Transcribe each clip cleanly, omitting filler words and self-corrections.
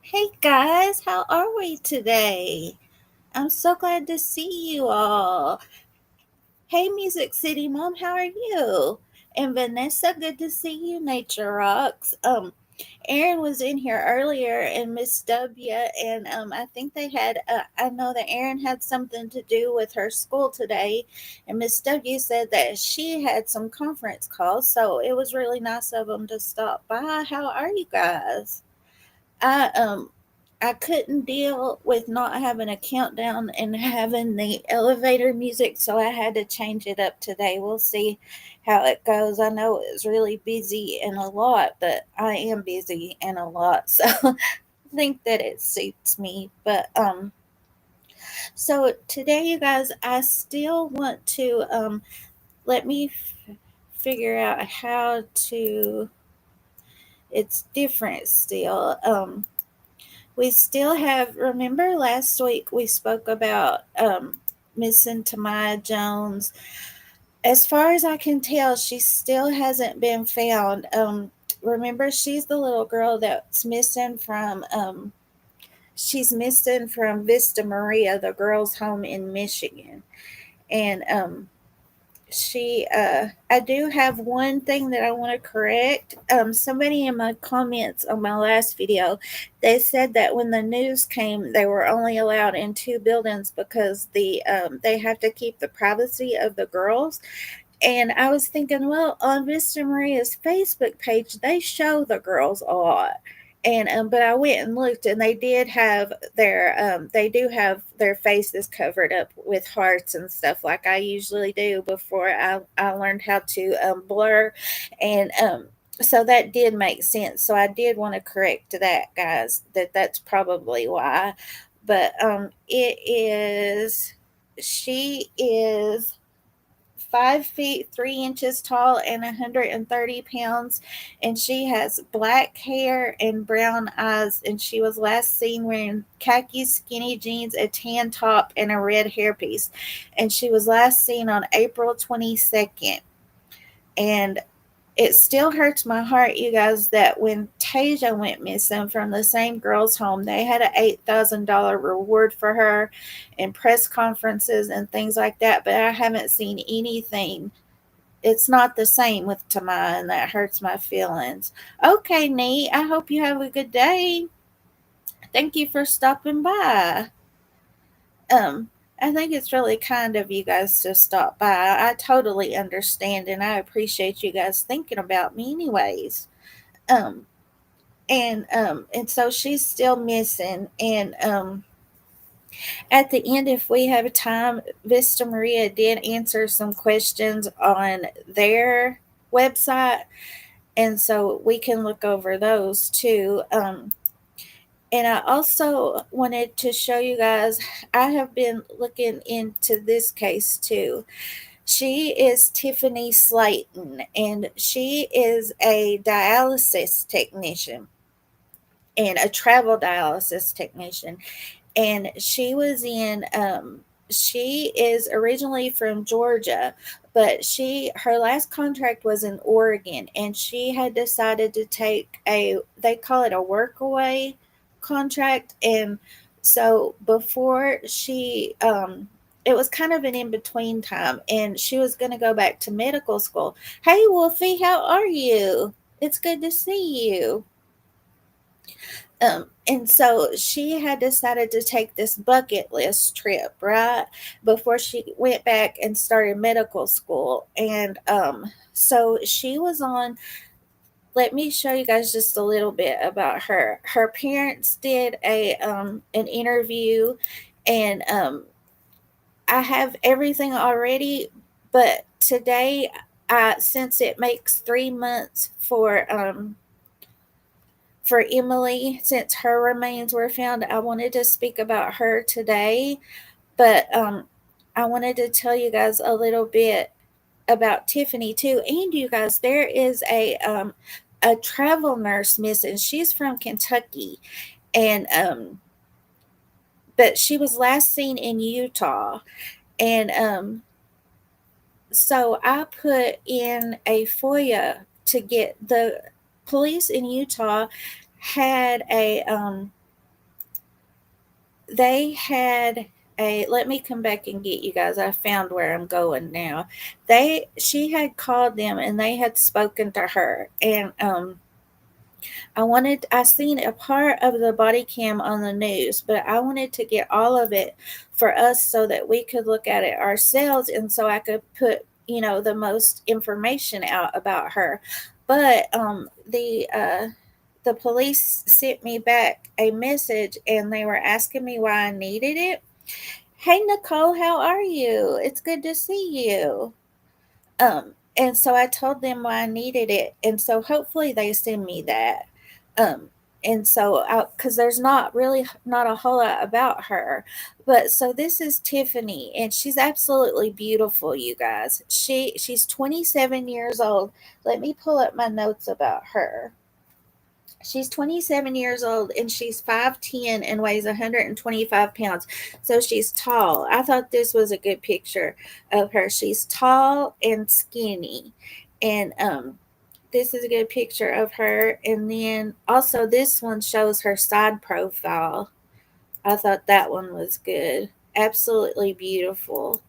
Hey guys, how are we today? I'm so glad to see you all. Hey Music City Mom, how are you? And Vanessa, good to see you, Nature Rocks. Erin was in here earlier and Miss W, and I think they had, I know that Erin had something to do with her school today, and Miss W said that she had some conference calls, so it was really nice of them to stop by. How are you guys? I um I couldn't deal with not having a countdown and having the elevator music, so I had to change it up today. We'll see how it goes. I know it's really busy and a lot, but I am busy and a lot, so I think that it suits me. But so today, you guys, I still want to let me figure out how to. It's different still. We still have, remember last week we spoke about missing Tamaya Jones. As far as I can tell, she still hasn't been found. Remember, she's the little girl that's missing from, she's missing from Vista Maria, the girls' home in Michigan. And I do have one thing that I want to correct. Somebody in my comments on my last video, they said that when the news came, they were only allowed in two buildings because they have to keep the privacy of the girls. And I was thinking, well, on Vista Maria's Facebook page, they show the girls a lot. And but I went and looked, and they do have their faces covered up with hearts and stuff like I usually do before I learned how to blur, and so that did make sense. So I did want to correct that, guys. That's probably why, but it is. She is 5 feet 3 inches tall and 130 pounds, and she has black hair and brown eyes. And she was last seen wearing khaki skinny jeans, a tan top, and a red hairpiece. And she was last seen on April 22nd. And it still hurts my heart, you guys, that when Tasia went missing from the same girls' home, they had an $8,000 reward for her and press conferences and things like that. But I haven't seen anything. It's not the same with Tamai, and that hurts my feelings. Okay, Nate, I hope you have a good day. Thank you for stopping by. I think it's really kind of you guys to stop by. I totally understand, and I appreciate you guys thinking about me anyways. Um, and so she's still missing, and at the end, if we have time, Vista Maria did answer some questions on their website, and so we can look over those too. And I also wanted to show you guys, I have been looking into this case too. She is Tiffany Slayton, and she is a dialysis technician and a travel dialysis technician. And she is originally from Georgia, but her last contract was in Oregon, and she had decided to take they call it a workaway contract. And so before it was kind of an in between time, and she was going to go back to medical school. Hey Wolfie, how are you? It's good to see you. And so she had decided to take this bucket list trip, right? Before she went back and started medical school. And so she was on, let me show you guys just a little bit about her. Her parents did an interview, and I have everything already, but today, since it makes 3 months for Emily, since her remains were found, I wanted to speak about her today. But I wanted to tell you guys a little bit about Tiffany too. And you guys, there is a travel nurse missing. She's from Kentucky, and but she was last seen in Utah. And so I put in a FOIA to get the police in Utah had they had a, let me come back and get you guys. I found where I'm going now. She had called them and they had spoken to her, and I seen a part of the body cam on the news, but I wanted to get all of it for us so that we could look at it ourselves and so I could put, the most information out about her. But the police sent me back a message and they were asking me why I needed it. Hey Nicole, how are you? It's good to see you. And so I told them why I needed it, and so hopefully they send me that. Um, and so, because there's not a whole lot about her, but so this is Tiffany, and she's absolutely beautiful, you guys. She's 27 years old. Let me pull up my notes about her. She's 27 years old and she's 5'10" and weighs 125 pounds. So she's tall. I thought this was a good picture of her. She's tall and skinny. And this is a good picture of her. And then also, this one shows her side profile. I thought that one was good. Absolutely beautiful.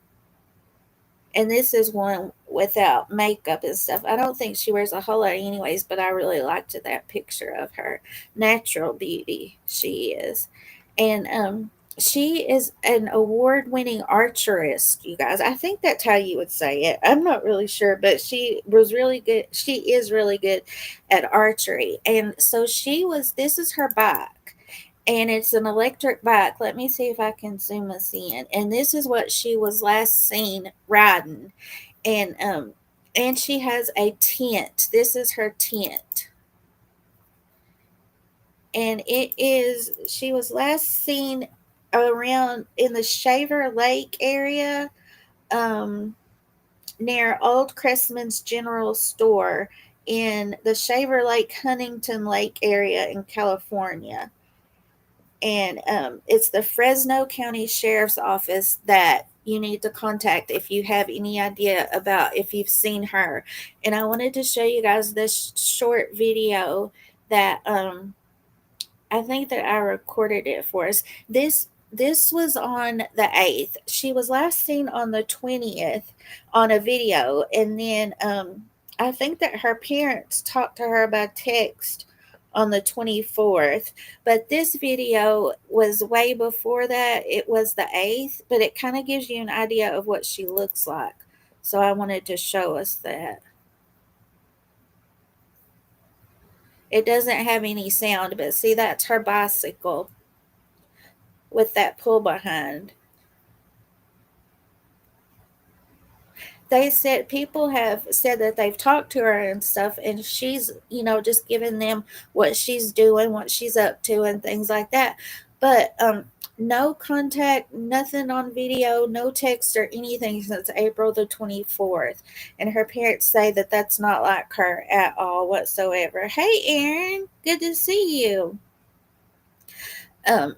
And this is one without makeup and stuff. I don't think she wears a whole lot anyways, but I really liked that picture of her. Natural beauty she is. And she is an award-winning archerist, you guys. I think that's how you would say it. I'm not really sure, but she was really good. She is really good at archery. And so this is her bike, and it's an electric bike. Let me see if I can zoom us in. And this is what she was last seen riding. And she has a tent. This is her tent. And she was last seen around in the Shaver Lake area, um, near Old Cressman's General Store in the Shaver Lake, Huntington Lake area in California. And it's the Fresno County Sheriff's Office that you need to contact if you have any idea about if you've seen her. And I wanted to show you guys this short video that I think that I recorded it for us. This was on the 8th. She was last seen on the 20th on a video, and then I think that her parents talked to her by text on the 24th. But this video was way before that. It was the 8th, but it kind of gives you an idea of what she looks like. So I wanted to show us that. It doesn't have any sound, but see, that's her bicycle with that pull behind. They said people have said that they've talked to her and stuff, and she's, just giving them what she's doing, what she's up to, and things like that. But no contact, nothing on video, no text or anything since April the 24th. And her parents say that that's not like her at all whatsoever. Hey, Erin, good to see you. Um,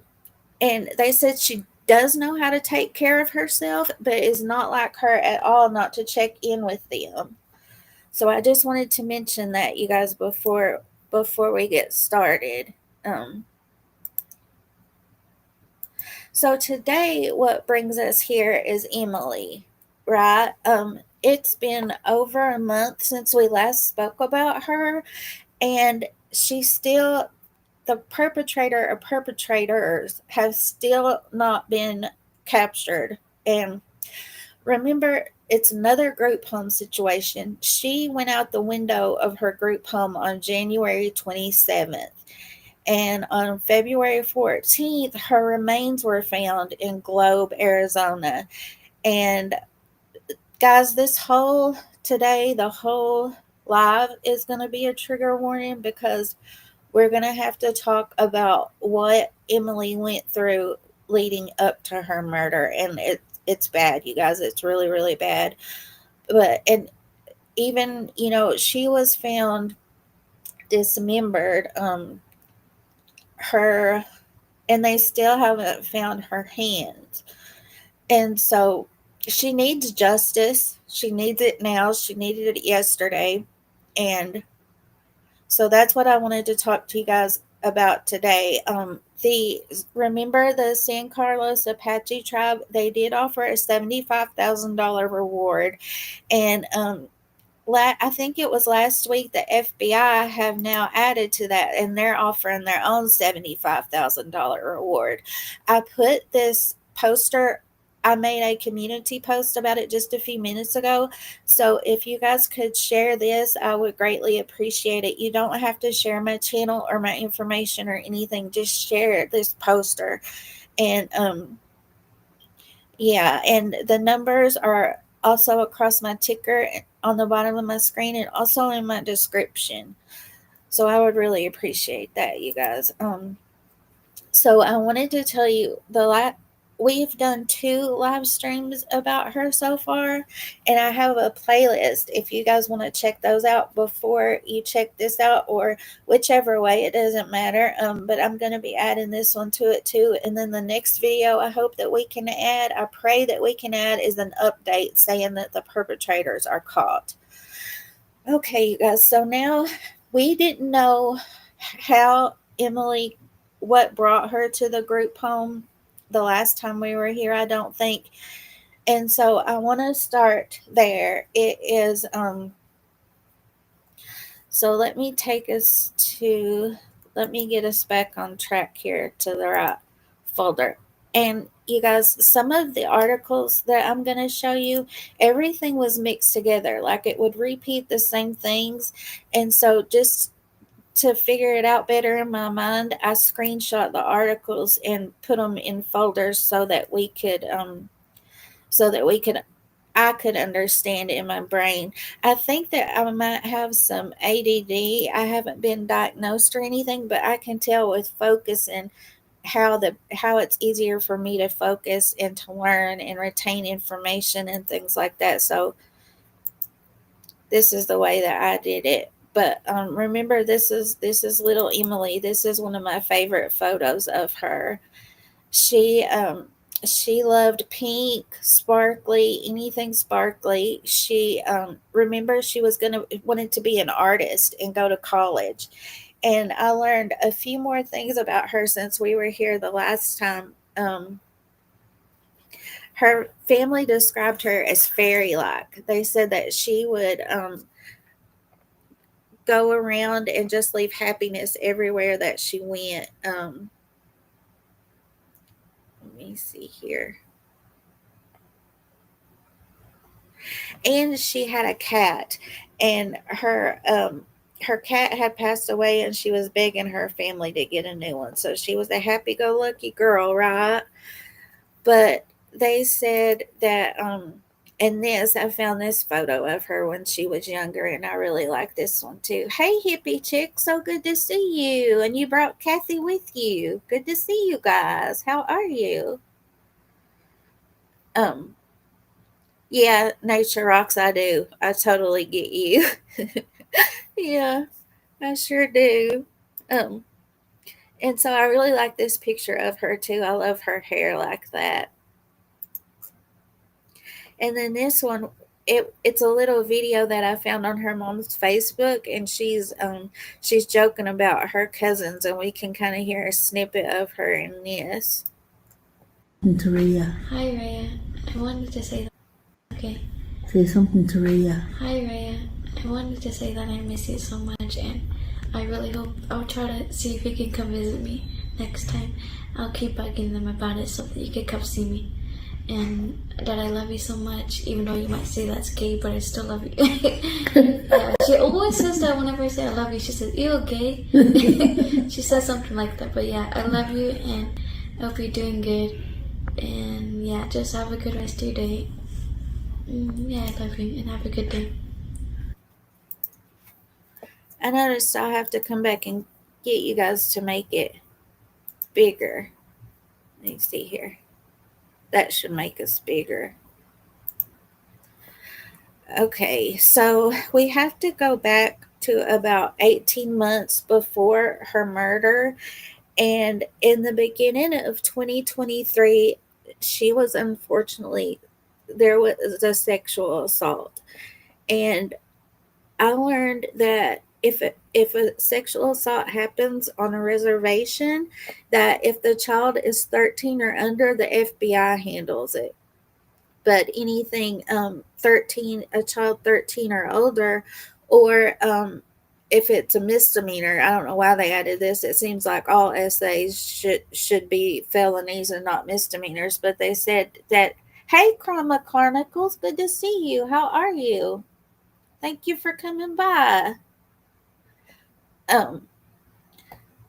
and they said she does know how to take care of herself, but is not like her at all not to check in with them. So I just wanted to mention that, you guys, before we get started. So today, what brings us here is Emily, right? It's been over a month since we last spoke about her, and she's still, the perpetrator or perpetrators have still not been captured. And remember, it's another group home situation. She went out the window of her group home on January 27th. And on February 14th, her remains were found in Globe, Arizona. And guys, the whole live is going to be a trigger warning, because we're going to have to talk about what Emily went through leading up to her murder. And it's bad, you guys. It's really, really bad. And even, she was found dismembered. And they still haven't found her hands. And so she needs justice. She needs it now. She needed it yesterday. And so that's what I wanted to talk to you guys about today. The remember the San Carlos Apache Tribe? They did offer a $75,000 reward, and I think it was last week the FBI have now added to that, and they're offering their own $75,000 reward. I put this poster. I made a community post about it just a few minutes ago. So if you guys could share this, I would greatly appreciate it. You don't have to share my channel or my information or anything. Just share this poster. And yeah, and the numbers are also across my ticker on the bottom of my screen and also in my description. So I would really appreciate that, you guys. So I wanted to tell you we've done 2 live streams about her so far, and I have a playlist if you guys want to check those out before you check this out, or whichever way, it doesn't matter. But I'm going to be adding this one to it too, and then the next video I pray that we can add is an update saying that the perpetrators are caught. Okay, you guys, so now we didn't know how Emily, what brought her to the group home the last time we were here, I don't think. And so I want to start there. It is, so let me get us back on track here to the right folder. And you guys, some of the articles that I'm going to show you, everything was mixed together. Like it would repeat the same things. And so just to figure it out better in my mind, I screenshot the articles and put them in folders so that I could understand in my brain. I think that I might have some ADD. I haven't been diagnosed or anything, but I can tell with focus and how it's easier for me to focus and to learn and retain information and things like that. So this is the way that I did it. But remember, this is little Emily. This is one of my favorite photos of her. She loved pink, sparkly, anything sparkly. She remember she was wanted to be an artist and go to college. And I learned a few more things about her since we were here the last time. Her family described her as fairy-like. They said that she would go around and just leave happiness everywhere that she went. Let me see here. And she had a cat, and her cat had passed away, and she was begging her family to get a new one. So she was a happy-go-lucky girl, right? But they said that and this, I found this photo of her when she was younger, and I really like this one too. Hey, hippie chick, so good to see you. And you brought Kathy with you. Good to see you guys. How are you? Um, yeah, nature rocks. I do. I totally get you. Yeah, I sure do. Um, and so I really like this picture of her too. I love her hair like that. And then this one, it's a little video that I found on her mom's Facebook, and she's joking about her cousins, and we can kind of hear a snippet of her in this. To Rhea. Hi Rhea, I wanted to say that. Okay. Say something to Rhea. Hi Rhea, I wanted to say that I miss you so much, and I really hope I'll try to see if you can come visit me next time. I'll keep bugging them about it so that you can come see me. And that I love you so much, even though you might say that's gay, but I still love you. She always says that whenever I say I love you. She says, "Ew, gay." She says something like that. But yeah, I love you, and I hope you're doing good. And yeah, just have a good rest of your day. Yeah, I love you, and have a good day. I noticed I'll have to come back and get you guys to make it bigger. Let me see here. That should make us bigger. Okay, so we have to go back to about 18 months before her murder. And in the beginning of 2023, she was there was a sexual assault. And I learned that if a sexual assault happens on a reservation, that if the child is 13 or under, the FBI handles it. But anything 13, a child 13 or older, or if it's a misdemeanor, I don't know why they added this. It seems like all essays should be felonies and not misdemeanors. But they said that, hey, Chroma Chronicles, good to see you. How are you? Thank you for coming by. Um,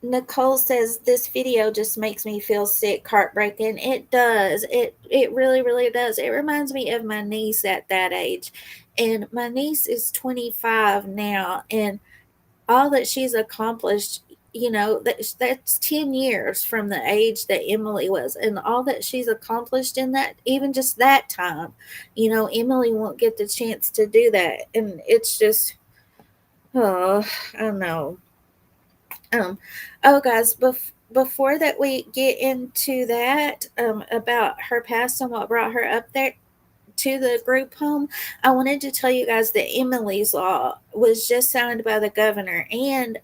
Nicole says this video just makes me feel sick, heartbreaking. It does. It really, really does. It reminds me of my niece at that age. And my niece is 25 now, and all that she's accomplished, that's 10 years from the age that Emily was, and all that she's accomplished in that, even just that time, Emily won't get the chance to do that. And it's just, oh, I don't know. Um, oh, guys, before that we get into that, about her past and what brought her up there to the group home, I wanted to tell you guys that Emily's Law was just signed by the governor, and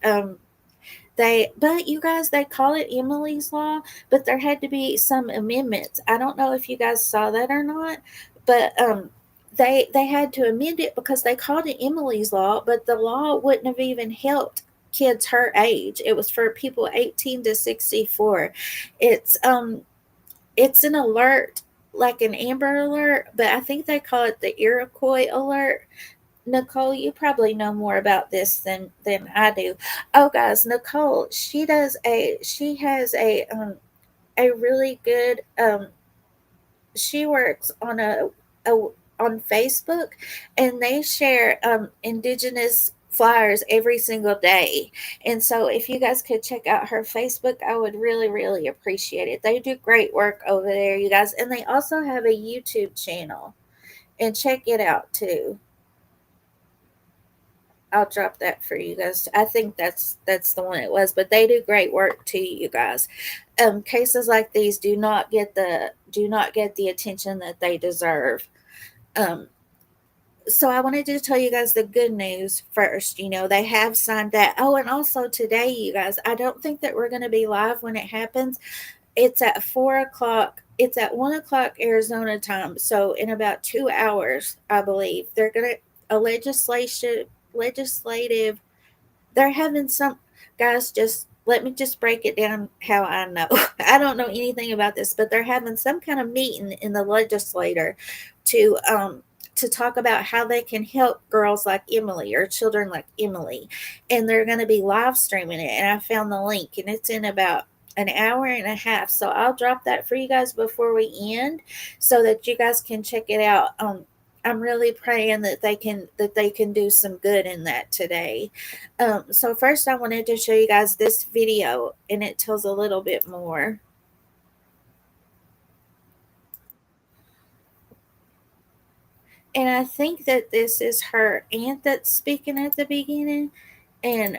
but you guys, they call it Emily's Law, but there had to be some amendments. I don't know if you guys saw that or not, but they had to amend it because they called it Emily's Law, but the law wouldn't have even helped kids her age. It was for people 18 to 64. It's an alert, like an Amber Alert, but I think they call it the Iroquois Alert. Nicole, you probably know more about this than I do. Oh, guys, Nicole, she has a really good she works a on Facebook, and they share indigenous flyers every single day. And so if you guys could check out her Facebook, I would really, really appreciate it. They do great work over there, you guys. And they also have a YouTube channel. And check it out too. I'll drop that for you guys. I think that's the one it was, but they do great work too, you guys. Cases like these do not get the attention that they deserve. So I wanted to tell you guys the good news first. They have signed that. Oh, and also today, you guys, I don't think that we're going to be live when it happens. It's at 4:00. It's at 1:00 Arizona time. So in about 2 hours, I believe they're going to a legislative. They're having some, guys. Just let me just break it down how I know. I don't know anything about this, but they're having some kind of meeting in the legislature to talk about how they can help girls like Emily or children like Emily. And they're going to be live streaming it. And I found the link, and it's in about an hour and a half. So I'll drop that for you guys before we end so that you guys can check it out. I'm really praying that they can do some good in that today. So first I wanted to show you guys this video, and it tells a little bit more. And I think that this is her aunt that's speaking at the beginning. And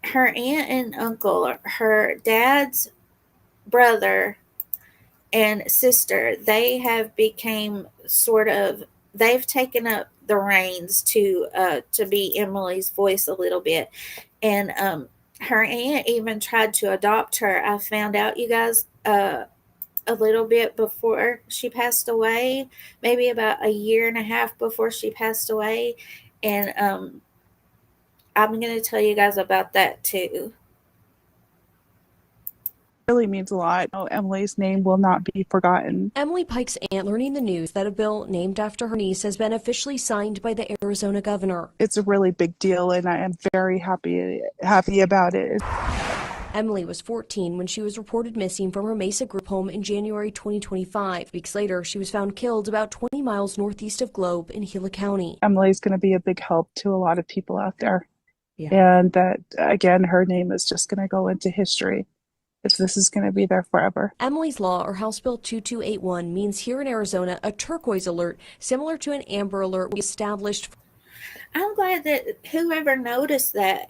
her aunt and uncle, her dad's brother and sister, they have became they've taken up the reins to be Emily's voice a little bit. And her aunt even tried to adopt her. I found out, you guys, a little bit before she passed away, maybe about a year and a half before she passed away. And I'm going to tell you guys about that too. Really means a lot. Emily's name will not be forgotten. Emily Pike's aunt learning the news that a bill named after her niece has been officially signed by the Arizona governor. It's a really big deal, and I am very happy about it. Emily was 14 when she was reported missing from her Mesa group home in January 2025. Weeks later, she was found killed about 20 miles northeast of Globe in Gila County. Emily's going to be a big help to a lot of people out there. Yeah. And that, again, her name is just going to go into history. This is going to be there forever. Emily's Law, or House Bill 2281, means here in Arizona a turquoise alert, similar to an Amber Alert we established. I'm glad that whoever noticed that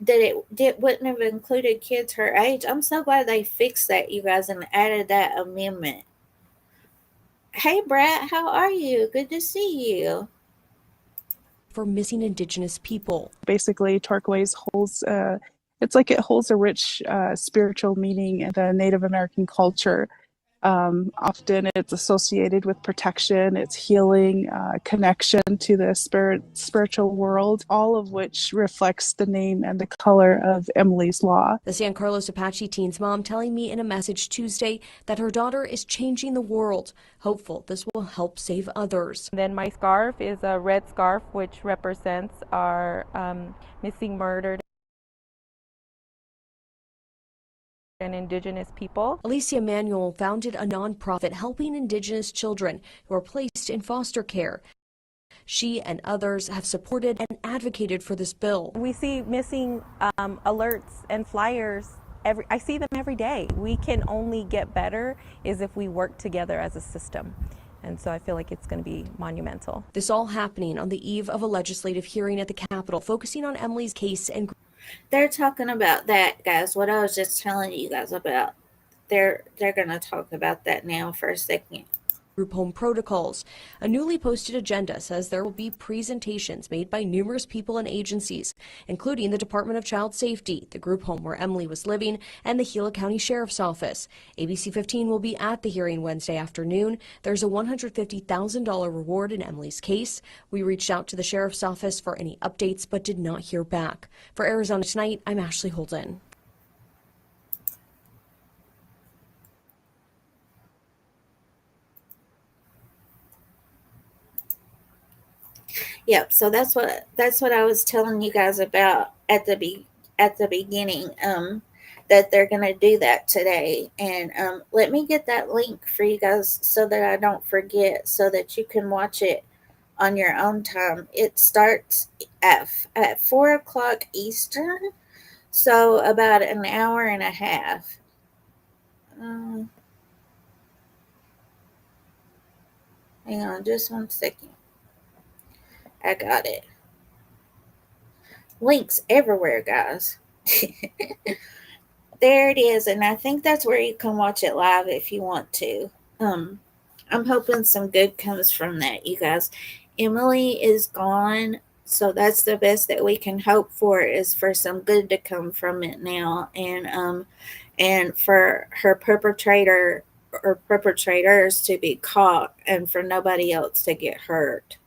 it wouldn't have included kids her age. I'm so glad they fixed that, you guys, and added that amendment. Hey, Brett, how are you? Good to see you. for missing Indigenous people. Basically, turquoise holds, it's like it holds a rich spiritual meaning in the Native American culture. Often it's associated with protection, it's healing, connection to the spiritual world, all of which reflects the name and the color of Emily's Law. The San Carlos Apache teen's mom telling me in a message Tuesday that her daughter is changing the world, hopeful this will help save others. Then my scarf is a red scarf, which represents our missing, murdered, and Indigenous people. Alicia Manuel founded a nonprofit helping Indigenous children who are placed in foster care. She and others have supported and advocated for this bill. We see missing alerts and flyers. I see them every day. We can only get better is if we work together as a system. And so I feel like it's going to be monumental. This all happening on the eve of a legislative hearing at the Capitol, focusing on Emily's case and They're talking about that, guys. What I was just telling you guys about. They're going to talk about that now for a second. group home protocols. A newly posted agenda says there will be presentations made by numerous people and agencies, including the Department of Child Safety, the group home where Emily was living, and the Gila County Sheriff's Office. ABC 15 will be at the hearing Wednesday afternoon. There's a $150,000 reward in Emily's case. We reached out to the Sheriff's Office for any updates but did not hear back. For Arizona Tonight, I'm Ashley Holden. Yep. So that's what I was telling you guys about at the beginning. That they're gonna do that today, and let me get that link for you guys so that I don't forget, so that you can watch it on your own time. It starts at 4 o'clock Eastern, so about an hour and a half. Hang on, just 1 second. I got it. Links everywhere, guys. There it is, and I think that's where you can watch it live if you want to. I'm hoping some good comes from that, you guys. Emily is gone, so that's the best that we can hope for, is for some good to come from it now, and for her perpetrator or perpetrators to be caught, and for nobody else to get hurt.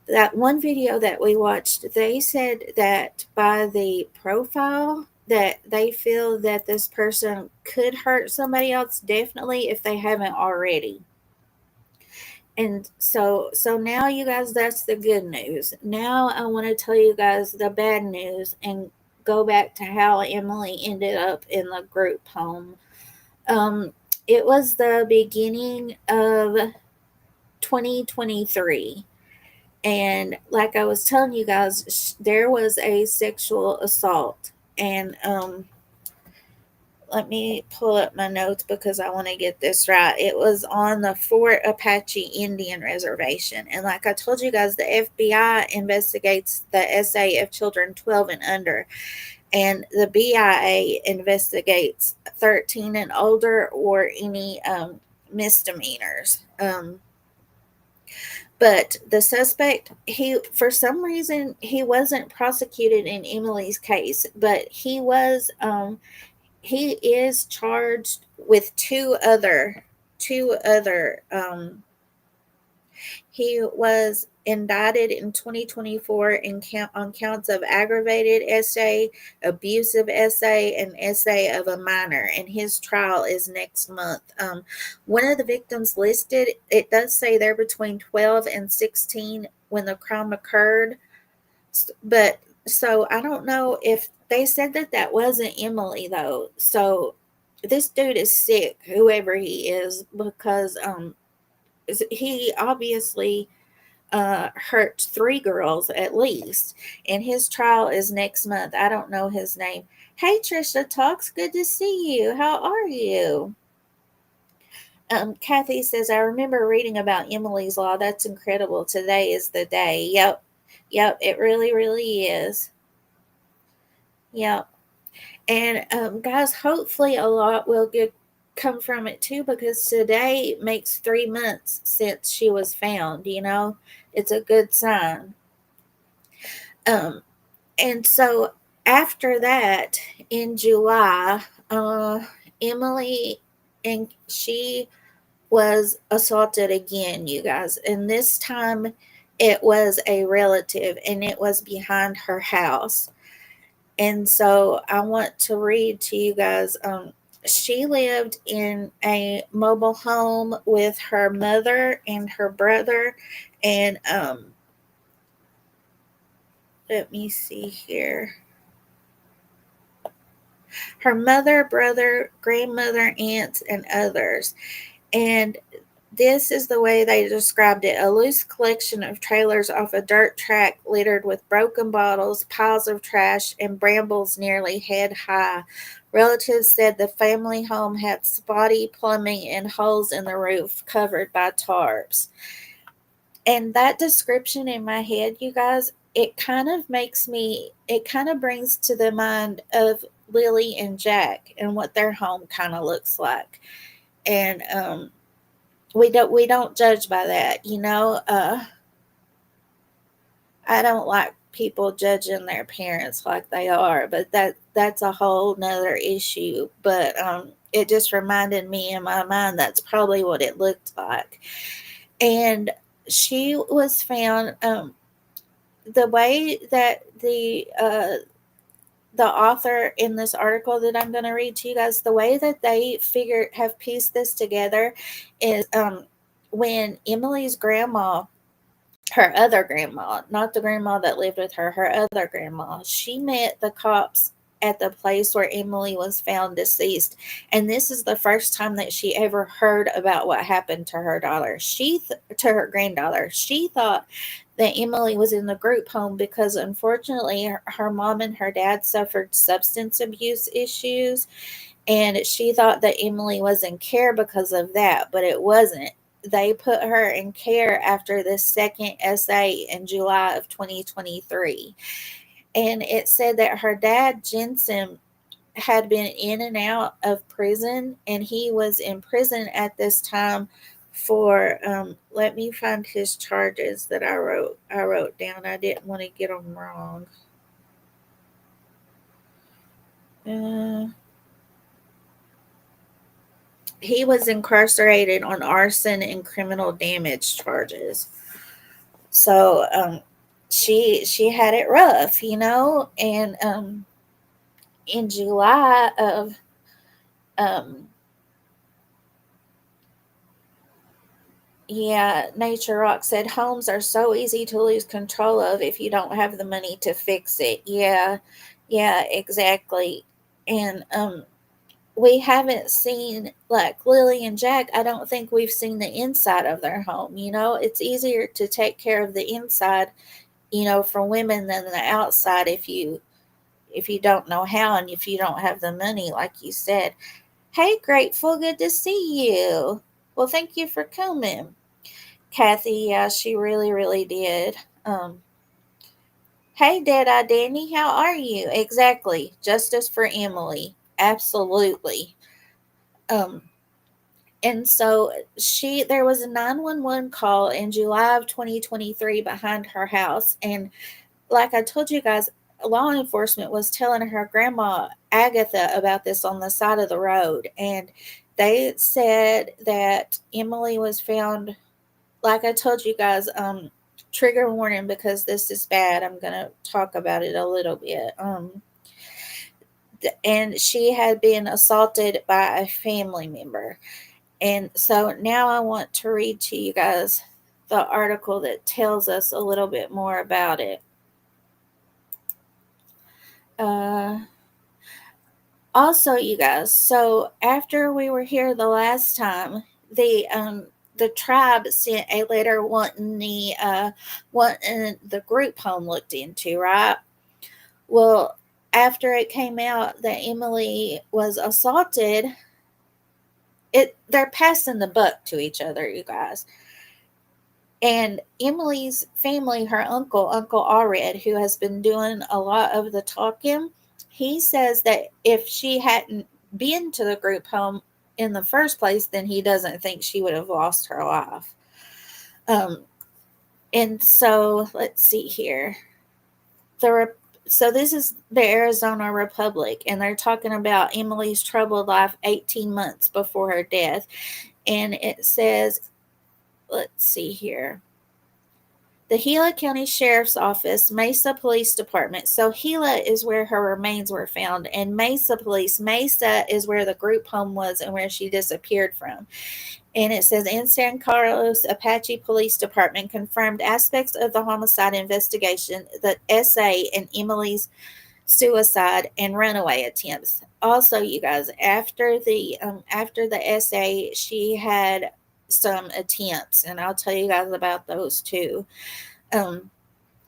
That one video that we watched, they said that by the profile that they feel that this person could hurt somebody else, definitely, if they haven't already. And so now, you guys, that's the good news. Now I want to tell you guys the bad news and go back to how Emily ended up in the group home. It was the beginning of 2023. And like I was telling you guys, there was a sexual assault. And let me pull up my notes because I want to get this right. It was on the Fort Apache Indian Reservation. And like I told you guys, the FBI investigates the SA of children 12 and under. And the BIA investigates 13 and older or any misdemeanors. But the suspect, for some reason, he wasn't prosecuted in Emily's case, but he is charged with two other. He was indicted in 2024 on counts of aggravated SA, abusive SA, and SA of a minor, and his trial is next month. One of the victims listed, it does say they're between 12 and 16 when the crime occurred, but so I don't know if they said that wasn't Emily, though. So this dude is sick, whoever he is, because he obviously hurt 3 girls at least, and his trial is next month. I don't know his name. Hey, Trisha Talks, good to see you. How are you? Kathy says, I remember reading about Emily's Law. That's incredible. Today is the day. Yep, it really, really is. Yep. And guys, hopefully a lot will come from it too, because today makes 3 months since she was found. It's a good sign. And so after that, in July, Emily and she was assaulted again, you guys. And this time it was a relative and it was behind her house. And so I want to read to you guys. She lived in a mobile home with her mother and her brother. And let me see here. Her mother, brother, grandmother, aunts, and others. And this is the way they described it: a loose collection of trailers off a dirt track littered with broken bottles, piles of trash, and brambles nearly head high. Relatives said the family home had spotty plumbing and holes in the roof covered by tarps. And that description in my head, you guys, it kind of brings to the mind of Lily and Jack and what their home kind of looks like. And we don't judge by that, you know. I don't like people judging their parents like they are, but that's a whole nother issue. But it just reminded me in my mind that's probably what it looked like. And she was found, the way that the author in this article that I'm going to read to you guys, the way that they have pieced this together is, when Emily's grandma, her other grandma, not the grandma that lived with her, her other grandma, she met the cops at the place where Emily was found deceased. And this is the first time that she ever heard about what happened to her daughter. To her granddaughter. She thought that Emily was in the group home because unfortunately her mom and her dad suffered substance abuse issues. And she thought that Emily was in care because of that, but it wasn't. They put her in care after this second essay in July of 2023. And it said that her dad, Jensen, had been in and out of prison, and he was in prison at this time for, let me find his charges that I wrote down. I didn't want to get them wrong. He was incarcerated on arson and criminal damage charges. So she had it rough, you know. And in July of Nature Rock said homes are so easy to lose control of if you don't have the money to fix it. Yeah, exactly. And we haven't seen, like Lily and Jack, I don't think we've seen the inside of their home. You know, it's easier to take care of the inside, you know, for women than the outside if you don't know how and if you don't have the money, like you said. Hey, Grateful, good to see you. Well, thank you for coming. Kathy, yeah, she really, really did. Hey, Deadeye Danny, how are you? Exactly. Justice for Emily. Absolutely. And so there was a 911 call in July of 2023 behind her house. And like I told you guys, law enforcement was telling her grandma Agatha about this on the side of the road. And they said that Emily was found, like I told you guys, trigger warning because this is bad. I'm going to talk about it a little bit. And she had been assaulted by a family member. And so now I want to read to you guys the article that tells us a little bit more about it. Also, you guys, so after we were here the last time, the tribe sent a letter wanting the group home looked into, right? Well, after it came out that Emily was assaulted, they're passing the buck to each other, you guys. And Emily's family, her uncle Allred, who has been doing a lot of the talking, he says that if she hadn't been to the group home in the first place, then he doesn't think she would have lost her life. And so let's see here. So this is the Arizona Republic, and they're talking about Emily's troubled life 18 months before her death. And it says, let's see here. The Gila County Sheriff's Office, Mesa Police Department. So Gila is where her remains were found, and Mesa Police. Mesa is where the group home was and where she disappeared from. And it says, in San Carlos Apache Police Department confirmed aspects of the homicide investigation, the SA and Emily's suicide and runaway attempts. Also, you guys, after the SA, she had some attempts, and I'll tell you guys about those too. Um,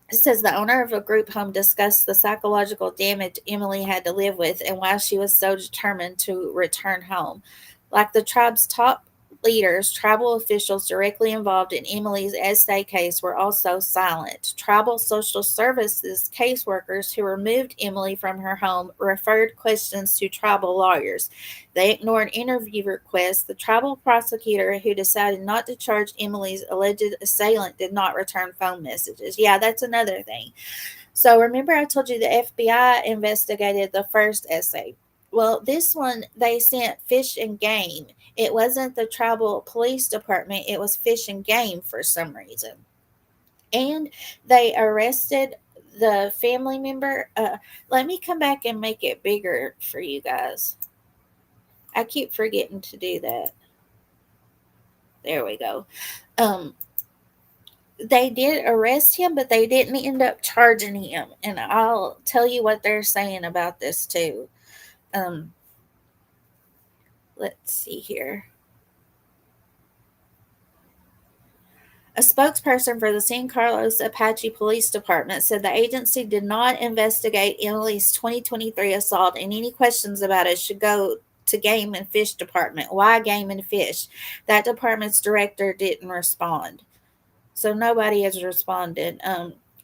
it says the owner of a group home discussed the psychological damage Emily had to live with and why she was so determined to return home. Like the tribe's top leaders, tribal officials directly involved in Emily's SA case were also silent. Tribal social services caseworkers who removed Emily from her home referred questions to tribal lawyers. They ignored interview requests. The tribal prosecutor who decided not to charge Emily's alleged assailant did not return phone messages. Yeah, that's another thing. So remember I told you the FBI investigated the first essay. Well, this one they sent Fish and Game. It wasn't the tribal police department, it was Fish and Game for some reason. And they arrested the family member. Let me come back and make it bigger for you guys. I keep forgetting to do that. There we go. They did arrest him, but they didn't end up charging him. And I'll tell you what they're saying about this too. Let's see here. A spokesperson for the San Carlos Apache Police Department said the agency did not investigate Emily's 2023 assault, and any questions about it should go to Game and Fish Department. Why Game and Fish? That department's director didn't respond. So nobody has responded.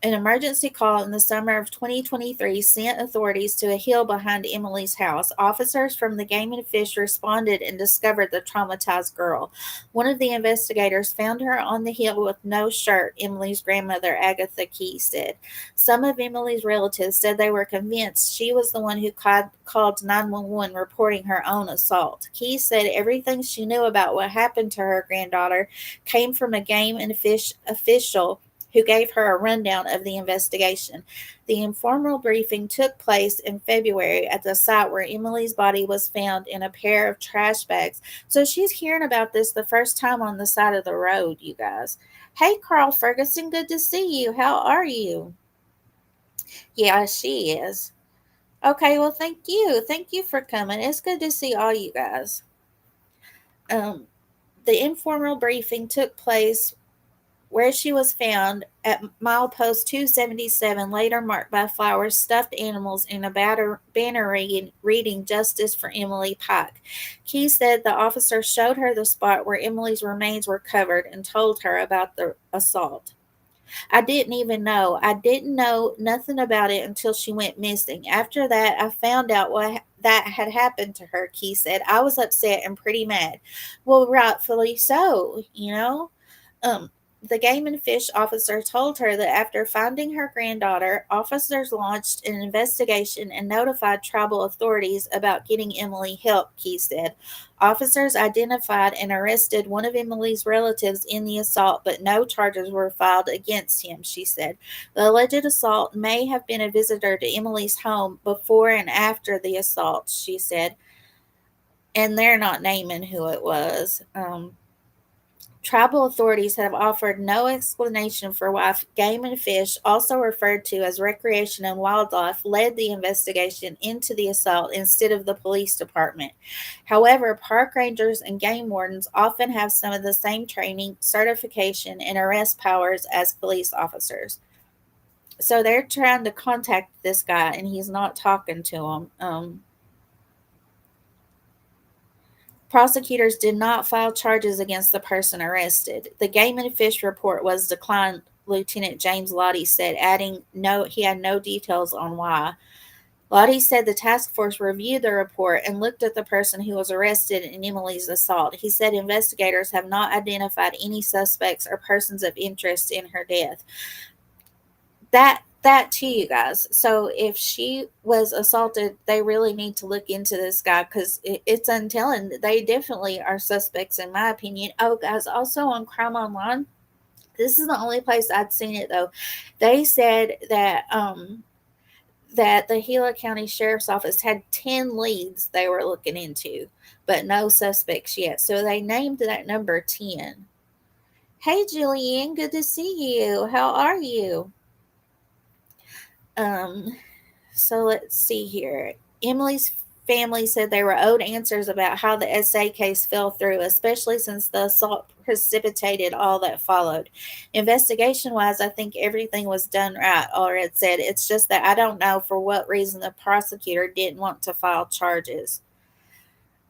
An emergency call in the summer of 2023 sent authorities to a hill behind Emily's house. Officers from the Game and Fish responded and discovered the traumatized girl. One of the investigators found her on the hill with no shirt, Emily's grandmother, Agatha Key, said. Some of Emily's relatives said they were convinced she was the one who called 911 reporting her own assault. Key said everything she knew about what happened to her granddaughter came from a Game and Fish official who gave her a rundown of the investigation. The informal briefing took place in February at the site where Emily's body was found in a pair of trash bags. So she's hearing about this the first time on the side of the road, you guys. Hey, Carl Ferguson, good to see you. How are you? Yeah, she is. Okay, well, thank you. Thank you for coming. It's good to see all you guys. The informal briefing took place where she was found at milepost 277, later marked by flowers, stuffed animals, and a banner reading Justice for Emily Pike. Key said the officer showed her the spot where Emily's remains were covered and told her about the assault. I didn't even know. I didn't know nothing about it until she went missing. After that, I found out what that had happened to her, Key said. I was upset and pretty mad. Well, rightfully so, you know. The Game and Fish officer told her that after finding her granddaughter, officers launched an investigation and notified tribal authorities about getting Emily help, Key said. Officers identified and arrested one of Emily's relatives in the assault, but no charges were filed against him, she said. The alleged assault may have been a visitor to Emily's home before and after the assault, she said. And they're not naming who it was. Tribal authorities have offered no explanation for why Game and Fish, also referred to as Recreation and Wildlife, led the investigation into the assault instead of the police department. However, park rangers and game wardens often have some of the same training, certification, and arrest powers as police officers. So they're trying to contact this guy, and he's not talking to them. Prosecutors did not file charges against the person arrested. The Game and Fish report was declined, Lieutenant James Lottie said, adding he had no details on why. Lottie said the task force reviewed the report and looked at the person who was arrested in Emily's assault. He said investigators have not identified any suspects or persons of interest in her death. that to you guys. So if she was assaulted, they really need to look into this guy, because it's untelling. They definitely are suspects, in my opinion. Oh, guys, also on Crime Online, this is the only place I'd seen it though. They said that the Gila County Sheriff's Office had 10 leads they were looking into, but no suspects yet. So they named that number 10. Hey, Julianne, good to see you. How are you? So let's see here. Emily's family said they were owed answers about how the SA case fell through, especially since the assault precipitated all that followed. Investigation wise, I think everything was done right, Allred said. It's just that I don't know for what reason the prosecutor didn't want to file charges.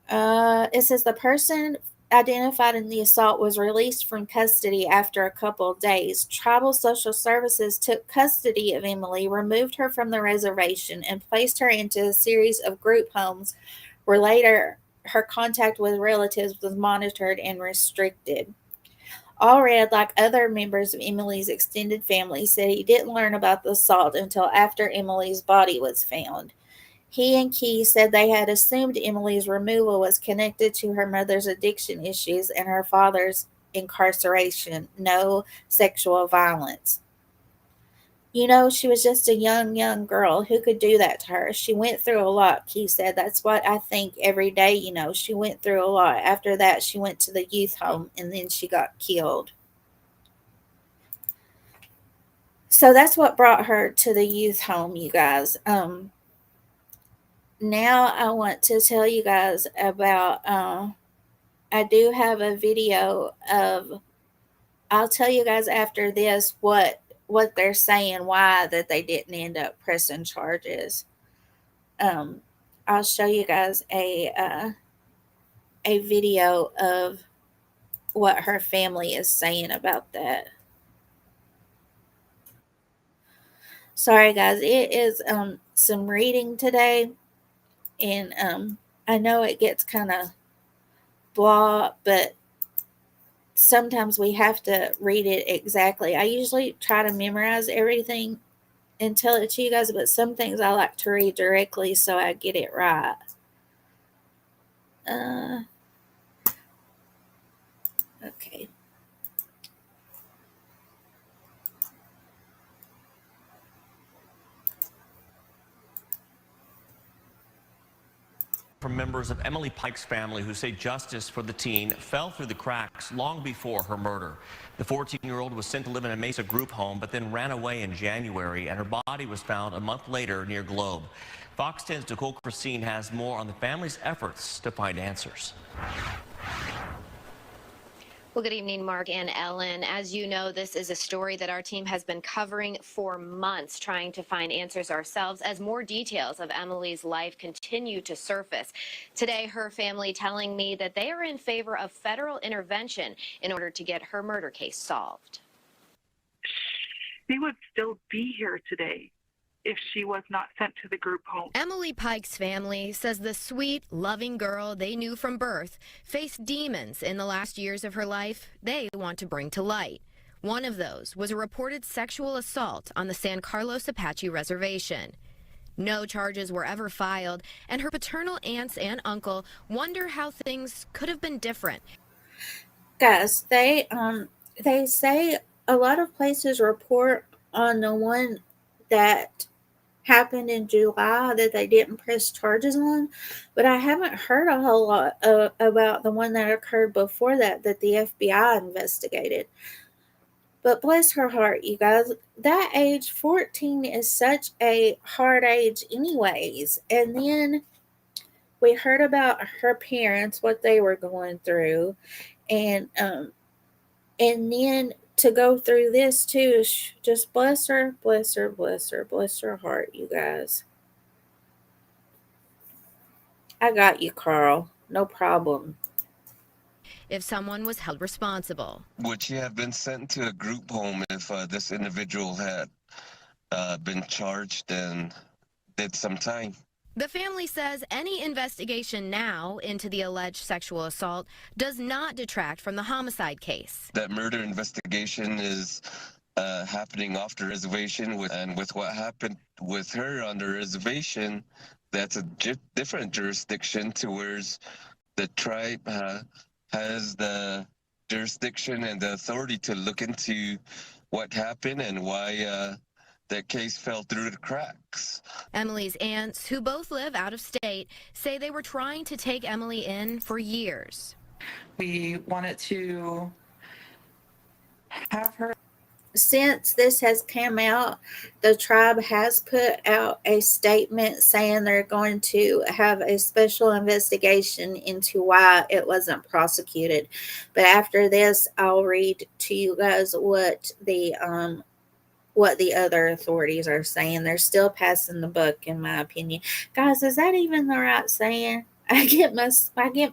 It says the person identified in the assault was released from custody after a couple of days. Tribal Social Services took custody of Emily, removed her from the reservation, and placed her into a series of group homes where later her contact with relatives was monitored and restricted. Allred, like other members of Emily's extended family, said he didn't learn about the assault until after Emily's body was found. He and Key said they had assumed Emily's removal was connected to her mother's addiction issues and her father's incarceration, no sexual violence. You know, she was just a young girl. Who could do that to her? She went through a lot, Key said. That's what I think every day, you know. She went through a lot. After that, she went to the youth home, and then she got killed. So that's what brought her to the youth home, you guys. Now I want to tell you guys about, I do have a video of, I'll tell you guys after this what they're saying, why that they didn't end up pressing charges. I'll show you guys a video of what her family is saying about that. Sorry guys, it is some reading today. And I know it gets kind of blah, but sometimes we have to read it exactly. I usually try to memorize everything and tell it to you guys, but some things I like to read directly so I get it right. Okay. From members of Emily Pike's family who say justice for the teen fell through the cracks long before her murder. The 14-year-old was sent to live in a Mesa group home, but then ran away in January, and her body was found a month later near Globe. Fox 10's Nicole Christine has more on the family's efforts to find answers. Well, good evening, Mark and Ellen. As you know, this is a story that our team has been covering for months, trying to find answers ourselves as more details of Emily's life continue to surface. Today, her family telling me that they are in favor of federal intervention in order to get her murder case solved. She would still be here today if she was not sent to the group home. Emily Pike's family says the sweet, loving girl they knew from birth faced demons in the last years of her life they want to bring to light. One of those was a reported sexual assault on the San Carlos Apache Reservation. No charges were ever filed, and her paternal aunts and uncle wonder how things could have been different. Guys, they say a lot of places report on the one that happened in July that they didn't press charges on, but I haven't heard a whole lot about the one that occurred before that the FBI investigated. But bless her heart, you guys, that age 14 is such a hard age anyways. And then we heard about her parents, what they were going through, and then to go through this too, just bless her heart, you guys. I got you, Carl. No problem. If someone was held responsible. Would she have been sent to a group home if this individual had been charged and did some time? The family says any investigation now into the alleged sexual assault does not detract from the homicide case. That murder investigation is happening off the reservation, and with what happened with her on the reservation, that's a different jurisdiction to whereas the tribe has the jurisdiction and the authority to look into what happened and why that case fell through the cracks. Emily's aunts, who both live out of state, say they were trying to take Emily in for years. We wanted to have her. Since this has come out, the tribe has put out a statement saying they're going to have a special investigation into why it wasn't prosecuted. But after this, I'll read to you guys what the other authorities are saying. They're still passing the buck, in my opinion. Guys, is that even the right saying? I get my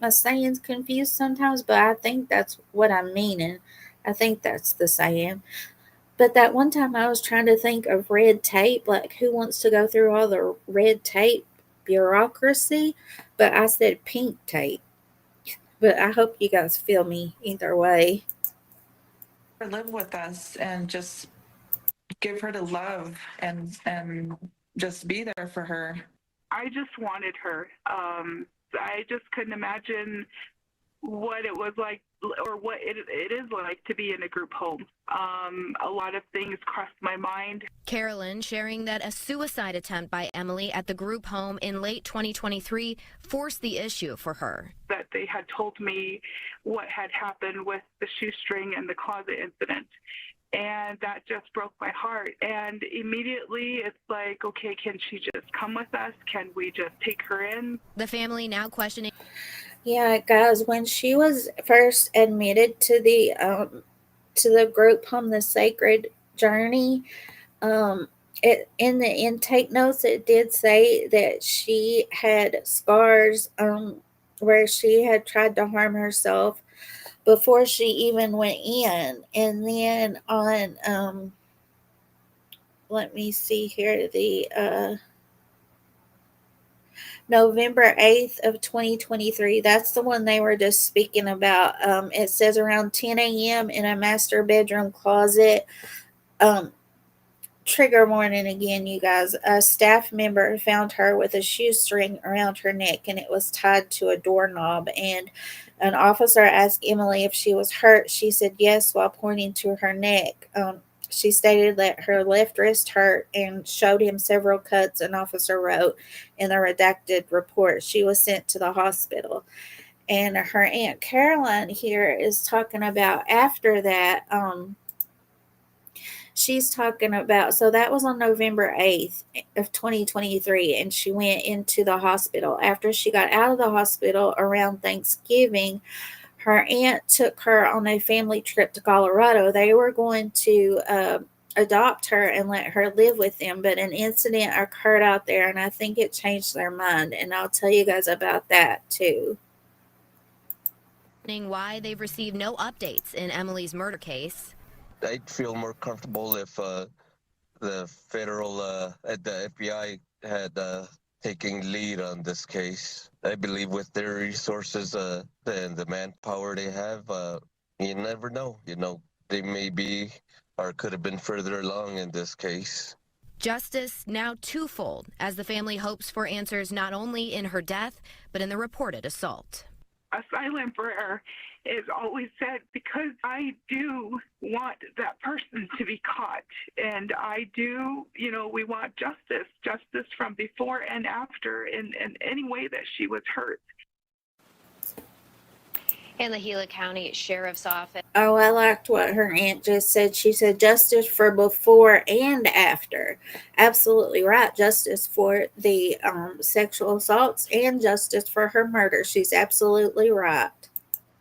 sayings confused sometimes, but I think that's what I'm meaning. I think that's the saying. But that one time I was trying to think of red tape, like who wants to go through all the red tape bureaucracy, but I said pink tape. But I hope you guys feel me either way. Live with us and just give her the love and just be there for her. I just wanted her. I just couldn't imagine what it was like or what it is like to be in a group home. A lot of things crossed my mind. Carolyn sharing that a suicide attempt by Emily at the group home in late 2023 forced the issue for her. That they had told me what had happened with the shoestring and the closet incident. And that just broke my heart. And immediately it's like, okay, can she just come with us? Can we just take her in? The family now questioning. Yeah, guys, when she was first admitted to the group home, the Sacred Journey, it in the intake notes it did say that she had scars where she had tried to harm herself before she even went in. And then on let me see here, the November 8th of 2023, that's the one they were just speaking about. It says around 10 a.m. in a master bedroom closet. Trigger warning again, you guys. A staff member found her with a shoestring around her neck and it was tied to a doorknob. And an officer asked Emily if she was hurt. She said yes while pointing to her neck. She stated that her left wrist hurt and showed him several cuts, an officer wrote in the redacted report. She was sent to the hospital. And her Aunt Caroline here is talking about after that, she's talking about, so that was on November 8th of 2023, and she went into the hospital. After she got out of the hospital around Thanksgiving, her aunt took her on a family trip to Colorado. They were going to adopt her and let her live with them, but an incident occurred out there, and I think it changed their mind, and I'll tell you guys about that too. Why they've received no updates in Emily's murder case. I'd feel more comfortable if the federal, the FBI had taking lead on this case. I believe with their resources and the manpower they have, you never know. You know, they may be or could have been further along in this case. Justice now twofold as the family hopes for answers not only in her death, but in the reported assault. A silent prayer is always said because I do want that person to be caught. And I do, we want justice from before and after in any way that she was hurt. In the Gila County Sheriff's Office. Oh, I liked what her aunt just said. She said justice for before and after. Absolutely right. Justice for the sexual assaults and justice for her murder. She's absolutely right.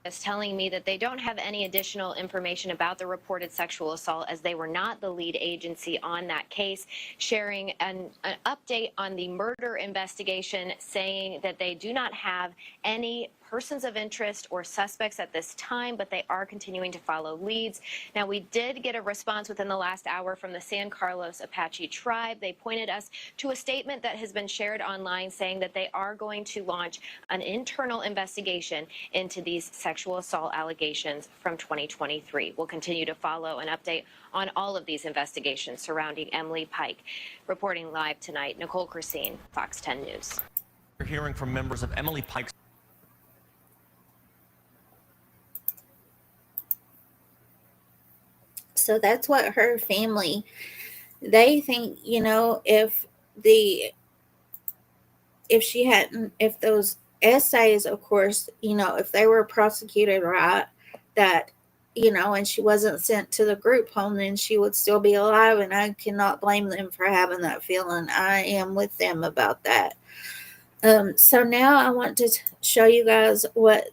Is telling me that they don't have any additional information about the reported sexual assault as they were not the lead agency on that case, sharing an update on the murder investigation, saying that they do not have any persons of interest or suspects at this time, but they are continuing to follow leads. Now, we did get a response within the last hour from the San Carlos Apache Tribe. They pointed us to a statement that has been shared online saying that they are going to launch an internal investigation into these sexual assault allegations from 2023. We'll continue to follow an update on all of these investigations surrounding Emily Pike. Reporting live tonight, Nicole Christine, Fox 10 News. We're hearing from members of Emily Pike's. So that's what her family, they think, if those essays, of course, if they were prosecuted right, that, and she wasn't sent to the group home, then she would still be alive. And I cannot blame them for having that feeling. I am with them about that. So now I want to show you guys what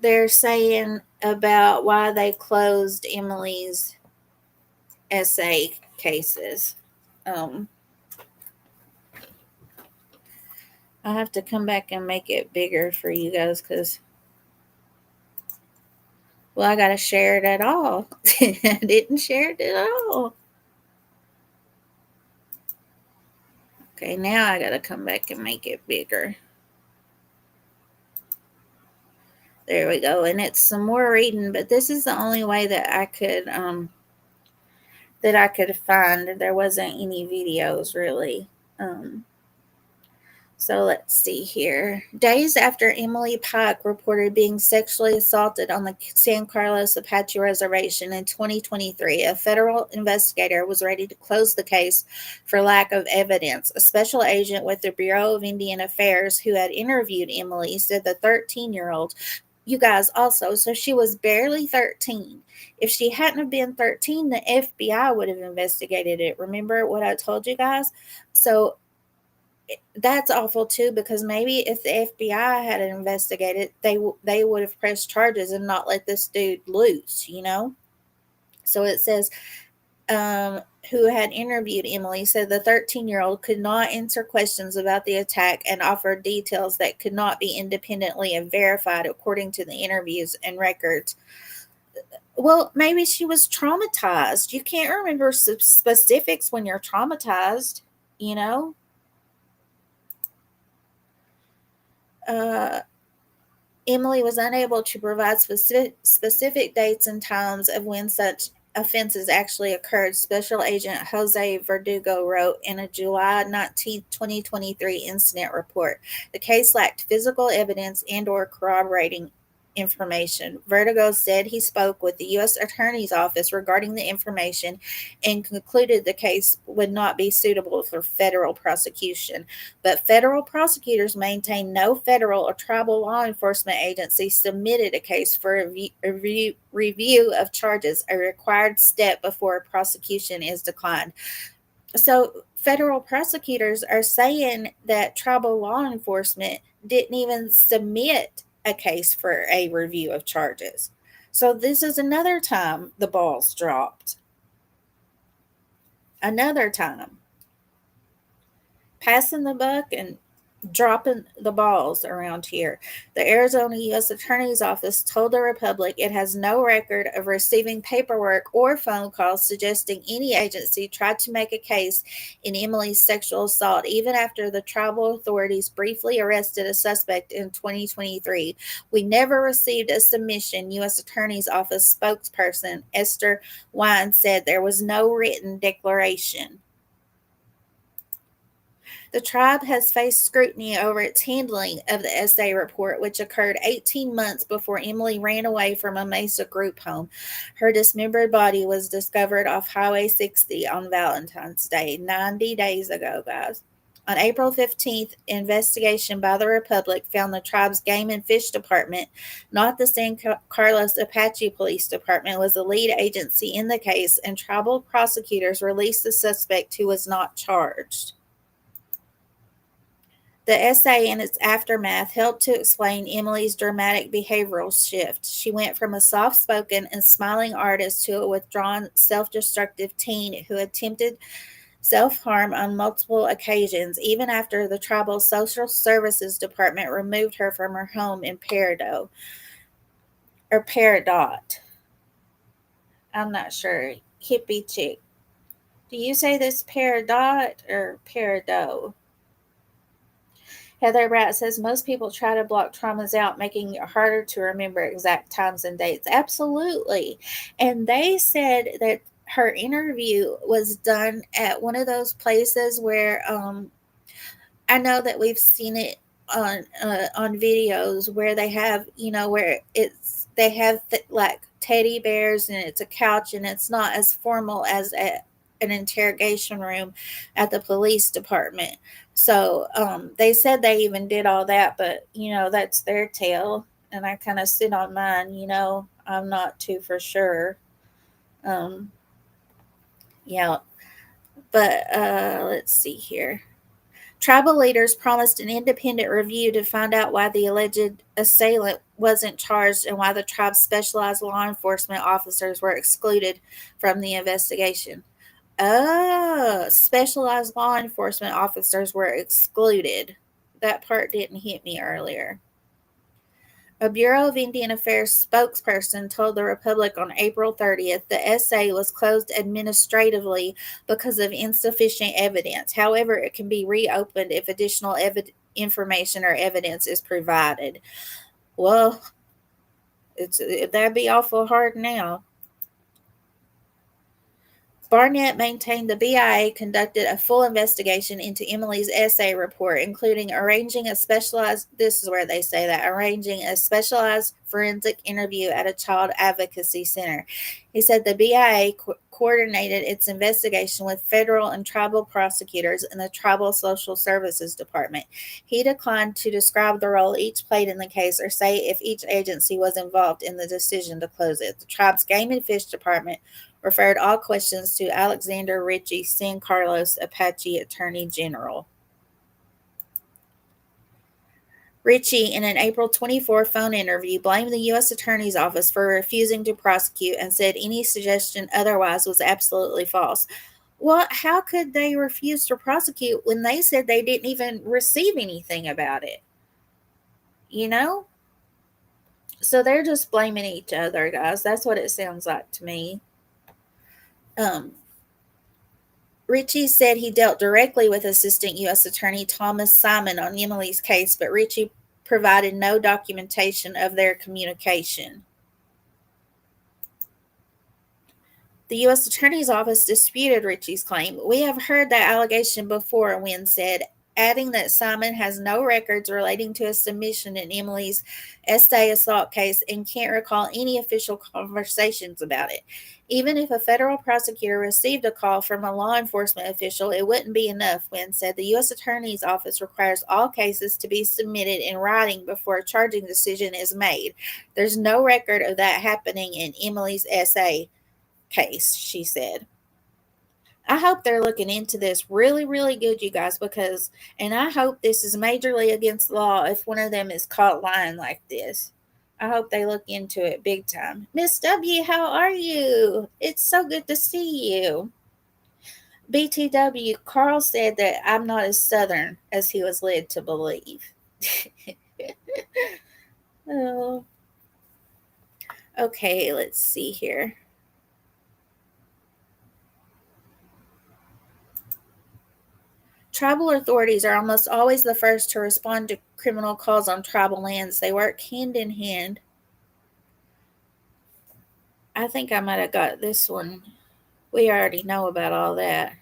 they're saying about why they closed Emily's essay cases. I have to come back and make it bigger for you guys because, well, I got to share it at all. I didn't share it at all. Okay, now I got to come back and make it bigger. There we go. And it's some more reading, but this is the only way that I could find. There wasn't any videos really. So let's see here. Days after Emily Pike reported being sexually assaulted on the San Carlos Apache Reservation in 2023, a federal investigator was ready to close the case for lack of evidence. A special agent with the Bureau of Indian Affairs who had interviewed Emily said the 13-year-old, you guys also, so she was barely 13. If she hadn't have been 13, the FBI would have investigated it. Remember what I told you guys? So that's awful too, because maybe if the FBI had investigated, they would have pressed charges and not let this dude loose, So it says, who had interviewed Emily said the 13-year-old could not answer questions about the attack and offered details that could not be independently verified according to the interviews and records. Well, maybe she was traumatized. You can't remember specifics when you're traumatized, Emily was unable to provide specific dates and times of when such offenses actually occurred, Special Agent Jose Verdugo wrote in a July 19, 2023 incident report. The case lacked physical evidence and or corroborating information. Verdugo said he spoke with the U.S. Attorney's Office regarding the information and concluded the case would not be suitable for federal prosecution. But federal prosecutors maintain no federal or tribal law enforcement agency submitted a case for a review of charges, a required step before a prosecution is declined. So federal prosecutors are saying that tribal law enforcement didn't even submit a case for a review of charges. So this is another time the balls dropped. Another time. Passing the buck and dropping the balls around here. The Arizona U.S. Attorney's Office told the Republic it has no record of receiving paperwork or phone calls suggesting any agency tried to make a case in Emily's sexual assault, even after the tribal authorities briefly arrested a suspect in 2023. We never received a submission, U.S. Attorney's Office spokesperson Esther Wine said there was no written declaration. The tribe has faced scrutiny over its handling of the essay report, which occurred 18 months before Emily ran away from a Mesa group home. Her dismembered body was discovered off Highway 60 on Valentine's Day, 90 days ago, guys. On April 15th, investigation by the Republic found the tribe's Game and Fish Department, not the San Carlos Apache Police Department, was the lead agency in the case, and tribal prosecutors released the suspect who was not charged. The essay and its aftermath helped to explain Emily's dramatic behavioral shift. She went from a soft-spoken and smiling artist to a withdrawn, self-destructive teen who attempted self-harm on multiple occasions, even after the tribal social services department removed her from her home in Peridot. I'm not sure. Hippie chick. Do you say this Peridot or Peridot? Heather Bratt says most people try to block traumas out, making it harder to remember exact times and dates. Absolutely. And they said that her interview was done at one of those places where I know that we've seen it on videos where they have, where they have like teddy bears and it's a couch and it's not as formal as an interrogation room at the police department. So they said they even did all that, but that's their tale, and I kind of sit on mine. I'm not too for sure. Yeah, but let's see here. Tribal leaders promised an independent review to find out why the alleged assailant wasn't charged and why the tribe's specialized law enforcement officers were excluded from the investigation. Oh, specialized law enforcement officers were excluded. That part didn't hit me earlier. A Bureau of Indian Affairs spokesperson told the Republic on April 30th the SA was closed administratively because of insufficient evidence. However, it can be reopened if additional information or evidence is provided. Well, that'd be awful hard now. Barnett maintained the BIA conducted a full investigation into Emily's essay report, including arranging a specialized forensic interview at a child advocacy center. He said the BIA coordinated its investigation with federal and tribal prosecutors and the Tribal Social Services Department. He declined to describe the role each played in the case or say if each agency was involved in the decision to close it. The tribe's Game and Fish Department referred all questions to Alexander Ritchie, San Carlos Apache Attorney General. Ritchie, in an April 24 phone interview, blamed the U.S. Attorney's Office for refusing to prosecute and said any suggestion otherwise was absolutely false. Well, how could they refuse to prosecute when they said they didn't even receive anything about it? So they're just blaming each other, guys. That's what it sounds like to me. Ritchie said he dealt directly with Assistant U.S. Attorney Thomas Simon on Emily's case, but Ritchie provided no documentation of their communication. The U.S. Attorney's Office disputed Ritchie's claim. We have heard that allegation before, Wynn said, adding that Simon has no records relating to a submission in Emily's essay assault case and can't recall any official conversations about it. Even if a federal prosecutor received a call from a law enforcement official, it wouldn't be enough, Wynn said. The U.S. Attorney's Office requires all cases to be submitted in writing before a charging decision is made. There's no record of that happening in Emily's essay case, she said. I hope they're looking into this really, really good, you guys, and I hope this is majorly against the law if one of them is caught lying like this. I hope they look into it big time. Miss W, how are you? It's so good to see you. BTW, Carl said that I'm not as Southern as he was led to believe. Oh. Okay, let's see here. Tribal authorities are almost always the first to respond to criminal calls on tribal lands. They work hand in hand. I think I might have got this one. We already know about all that.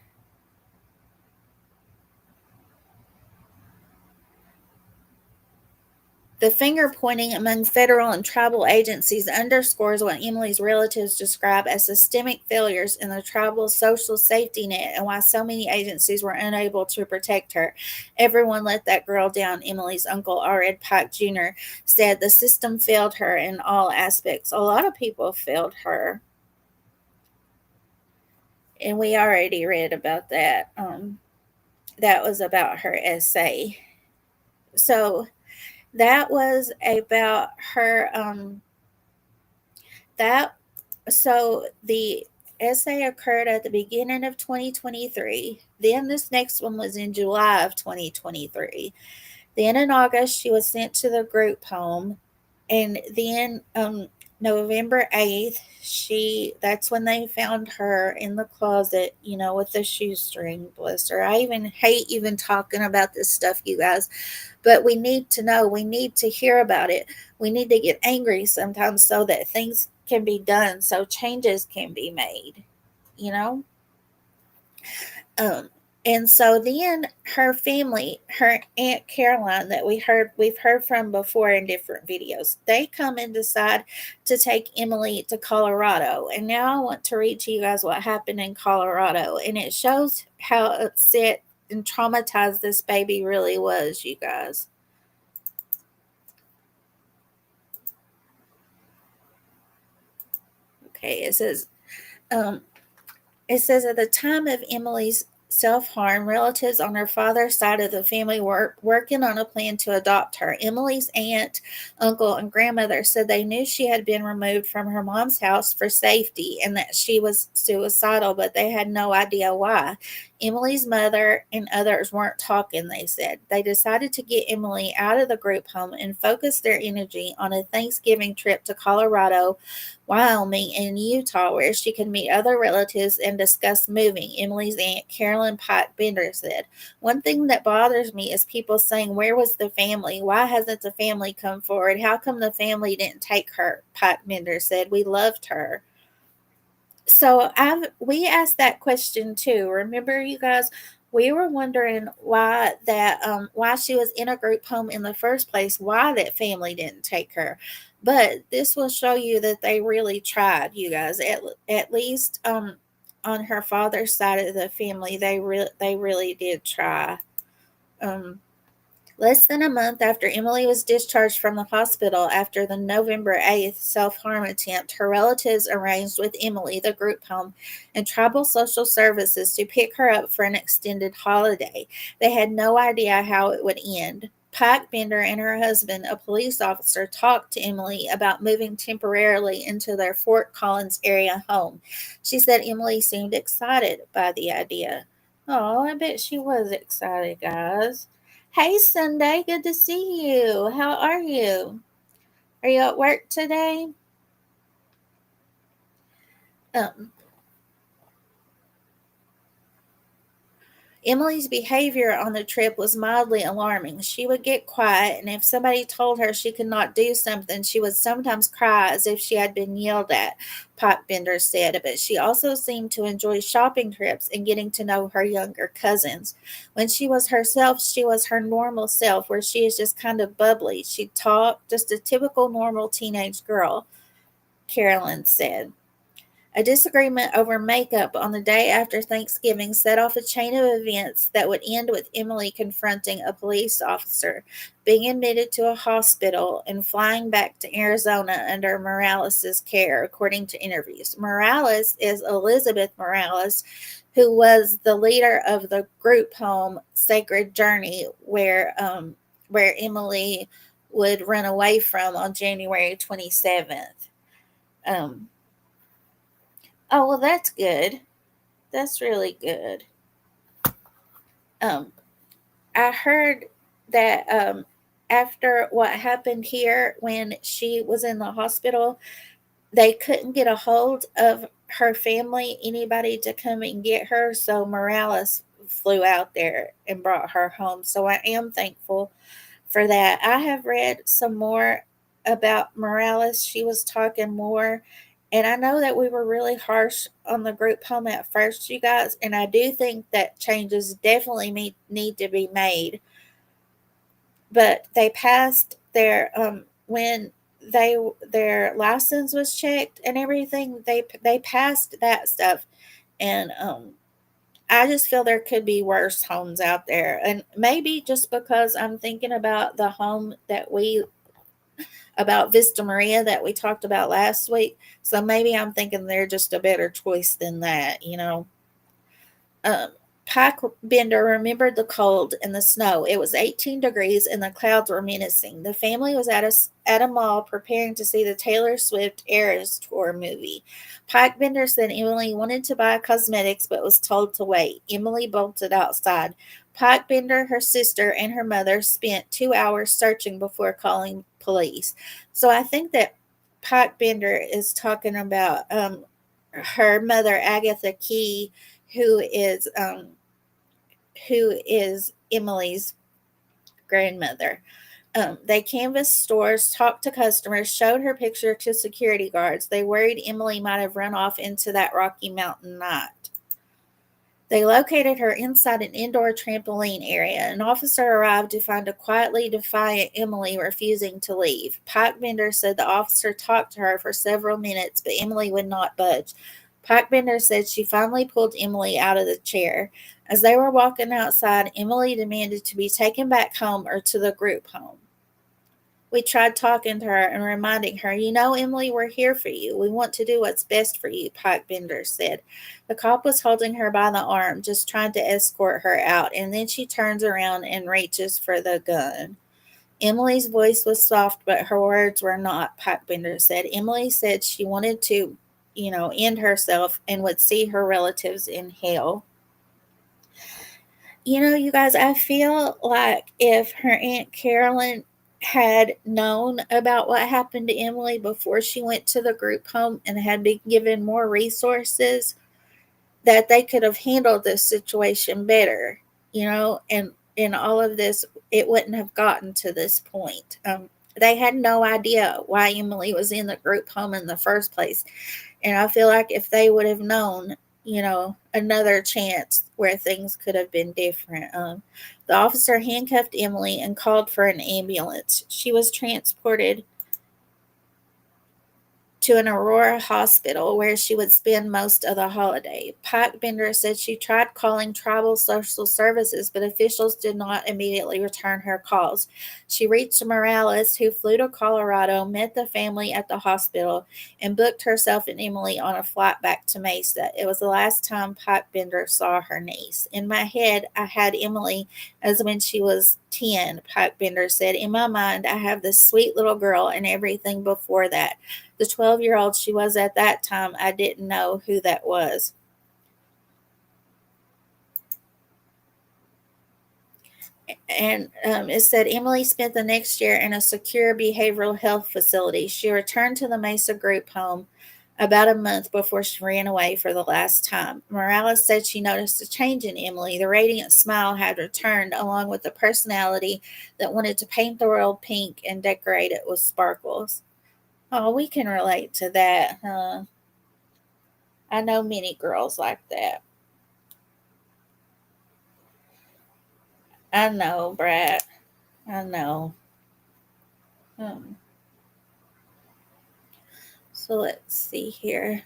The finger pointing among federal and tribal agencies underscores what Emily's relatives describe as systemic failures in the tribal social safety net and why so many agencies were unable to protect her. Everyone let that girl down, Emily's uncle, R.Ed Pike Jr., said. The system failed her in all aspects. A lot of people failed her. And we already read about that. That was about her essay. So that was about her. The essay occurred at the beginning of 2023. Then this next one was in July of 2023. Then in August, she was sent to the group home. And then November 8th, that's when they found her in the closet, with the shoestring. Bless her. I even hate even talking about this stuff, you guys. But we need to know. We need to hear about it. We need to get angry sometimes so that things can be done, so changes can be made, you know? Um, and so then her family, her Aunt Caroline that we've heard from before in different videos, they come and decide to take Emily to Colorado. And now I want to read to you guys what happened in Colorado. And it shows how upset and traumatized this baby really was, you guys. Okay, it says at the time of Emily's self-harm, relatives on her father's side of the family were working on a plan to adopt her. Emily's aunt, uncle, and grandmother said they knew she had been removed from her mom's house for safety and that she was suicidal, but they had no idea why. Emily's mother and others weren't talking, they said. They decided to get Emily out of the group home and focus their energy on a Thanksgiving trip to Colorado, Wyoming, and Utah, where she could meet other relatives and discuss moving, Emily's aunt Carolyn Pike Bender said. One thing that bothers me is people saying, where was the family? Why hasn't the family come forward? How come the family didn't take her? Pike Bender said. We loved her. So we asked that question too. Remember, you guys, we were wondering why she was in a group home in the first place, why that family didn't take her. But this will show you that they really tried, you guys. At least on her father's side of the family, they really did try. Less than a month after Emily was discharged from the hospital after the November 8th self-harm attempt, her relatives arranged with Emily, the group home, and tribal social services to pick her up for an extended holiday. They had no idea how it would end. Pike Bender and her husband, a police officer, talked to Emily about moving temporarily into their Fort Collins area home. She said Emily seemed excited by the idea. Oh, I bet she was excited, guys. Hey, Sunday, good to see you. How are you? Are you at work today? Emily's behavior on the trip was mildly alarming. She would get quiet, and if somebody told her she could not do something, she would sometimes cry as if she had been yelled at, Pike Bender said. But she also seemed to enjoy shopping trips and getting to know her younger cousins. When she was herself, she was her normal self, where she is just kind of bubbly. She talked, just a typical normal teenage girl, Carolyn said. A disagreement over makeup on the day after Thanksgiving set off a chain of events that would end with Emily confronting a police officer, being admitted to a hospital, and flying back to Arizona under Morales' care, according to interviews. Morales is Elizabeth Morales, who was the leader of the group home Sacred Journey, where Emily would run away from on January 27th. Oh, well, that's good. That's really good. I heard that after what happened here when she was in the hospital, they couldn't get a hold of her family, anybody to come and get her. So Morales flew out there and brought her home. So I am thankful for that. I have read some more about Morales. She was talking more. And I know that we were really harsh on the group home at first, you guys. And I do think that changes definitely need to be made. But they passed their when their license was checked and everything. They passed that stuff, and I just feel there could be worse homes out there. And maybe just because I'm thinking about the home about Vista Maria that we talked about last week. So maybe I'm thinking they're just a better choice than that, you know. Pike Bender remembered the cold and the snow. It was 18 degrees and the clouds were menacing. The family was at a mall preparing to see the Taylor Swift Eras Tour movie. Pike Bender said Emily wanted to buy cosmetics but was told to wait. Emily bolted outside. Pike Bender, her sister, and her mother spent 2 hours searching before calling police. So I think that Pike Bender is talking about her mother, Agatha Key, who is Emily's grandmother. They canvassed stores, talked to customers, showed her picture to security guards. They worried Emily might have run off into that Rocky Mountain night. They located her inside an indoor trampoline area. An officer arrived to find a quietly defiant Emily refusing to leave. Pike Bender said the officer talked to her for several minutes, but Emily would not budge. Pike Bender said she finally pulled Emily out of the chair. As they were walking outside, Emily demanded to be taken back home or to the group home. We tried talking to her and reminding her, you know, Emily, we're here for you. We want to do what's best for you, Pike Bender said. The cop was holding her by the arm, just trying to escort her out, and then she turns around and reaches for the gun. Emily's voice was soft, but her words were not, Pike Bender said. Emily said she wanted to, end herself and would see her relatives in hell. You guys, I feel like if her Aunt Carolyn had known about what happened to Emily before she went to the group home and had been given more resources, that they could have handled this situation better, and in all of this, it wouldn't have gotten to this point. They had no idea why Emily was in the group home in the first place. And I feel like if they would have known, another chance where things could have been different. The officer handcuffed Emily and called for an ambulance. She was transported to an Aurora hospital where she would spend most of the holiday. Pike Bender said she tried calling tribal social services, but officials did not immediately return her calls. She reached Morales, who flew to Colorado, met the family at the hospital, and booked herself and Emily on a flight back to Mesa. It was the last time Pike Bender saw her niece. In my head, I had Emily as when she was 10, Pike Bender said. In my mind, I have this sweet little girl and everything before that. The 12-year-old she was at that time, I didn't know who that was. And it said Emily spent the next year in a secure behavioral health facility. She returned to the Mesa group home about a month before she ran away for the last time. Morales said she noticed a change in Emily. The radiant smile had returned, along with the personality that wanted to paint the world pink and decorate it with sparkles. Oh, we can relate to that, huh? I know many girls like that. I know, Brat. I know. So let's see here.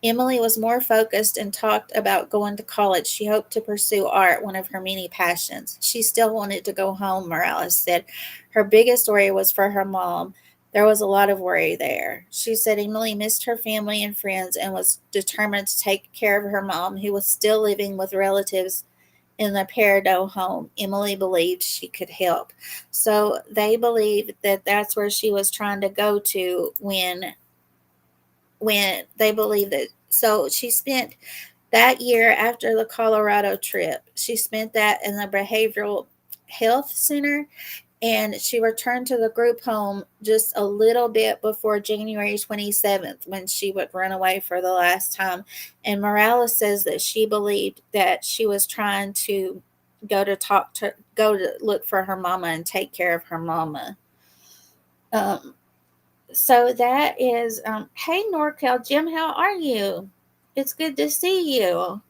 Emily was more focused and talked about going to college. She hoped to pursue art, one of her many passions. She still wanted to go home, Morales said. Her biggest worry was for her mom. There was a lot of worry there. She said Emily missed her family and friends and was determined to take care of her mom, who was still living with relatives in the Peridot home. Emily believed she could help. So they believed that that's where she was trying to go to when they believed that. So she spent that year after the Colorado trip, she spent that in the behavioral health center, and she returned to the group home just a little bit before January 27th when she would run away for the last time. And Morales says that she believed that she was trying to go to look for her mama and take care of her mama. So that is, hey NorCal Jim, how are you? It's good to see you.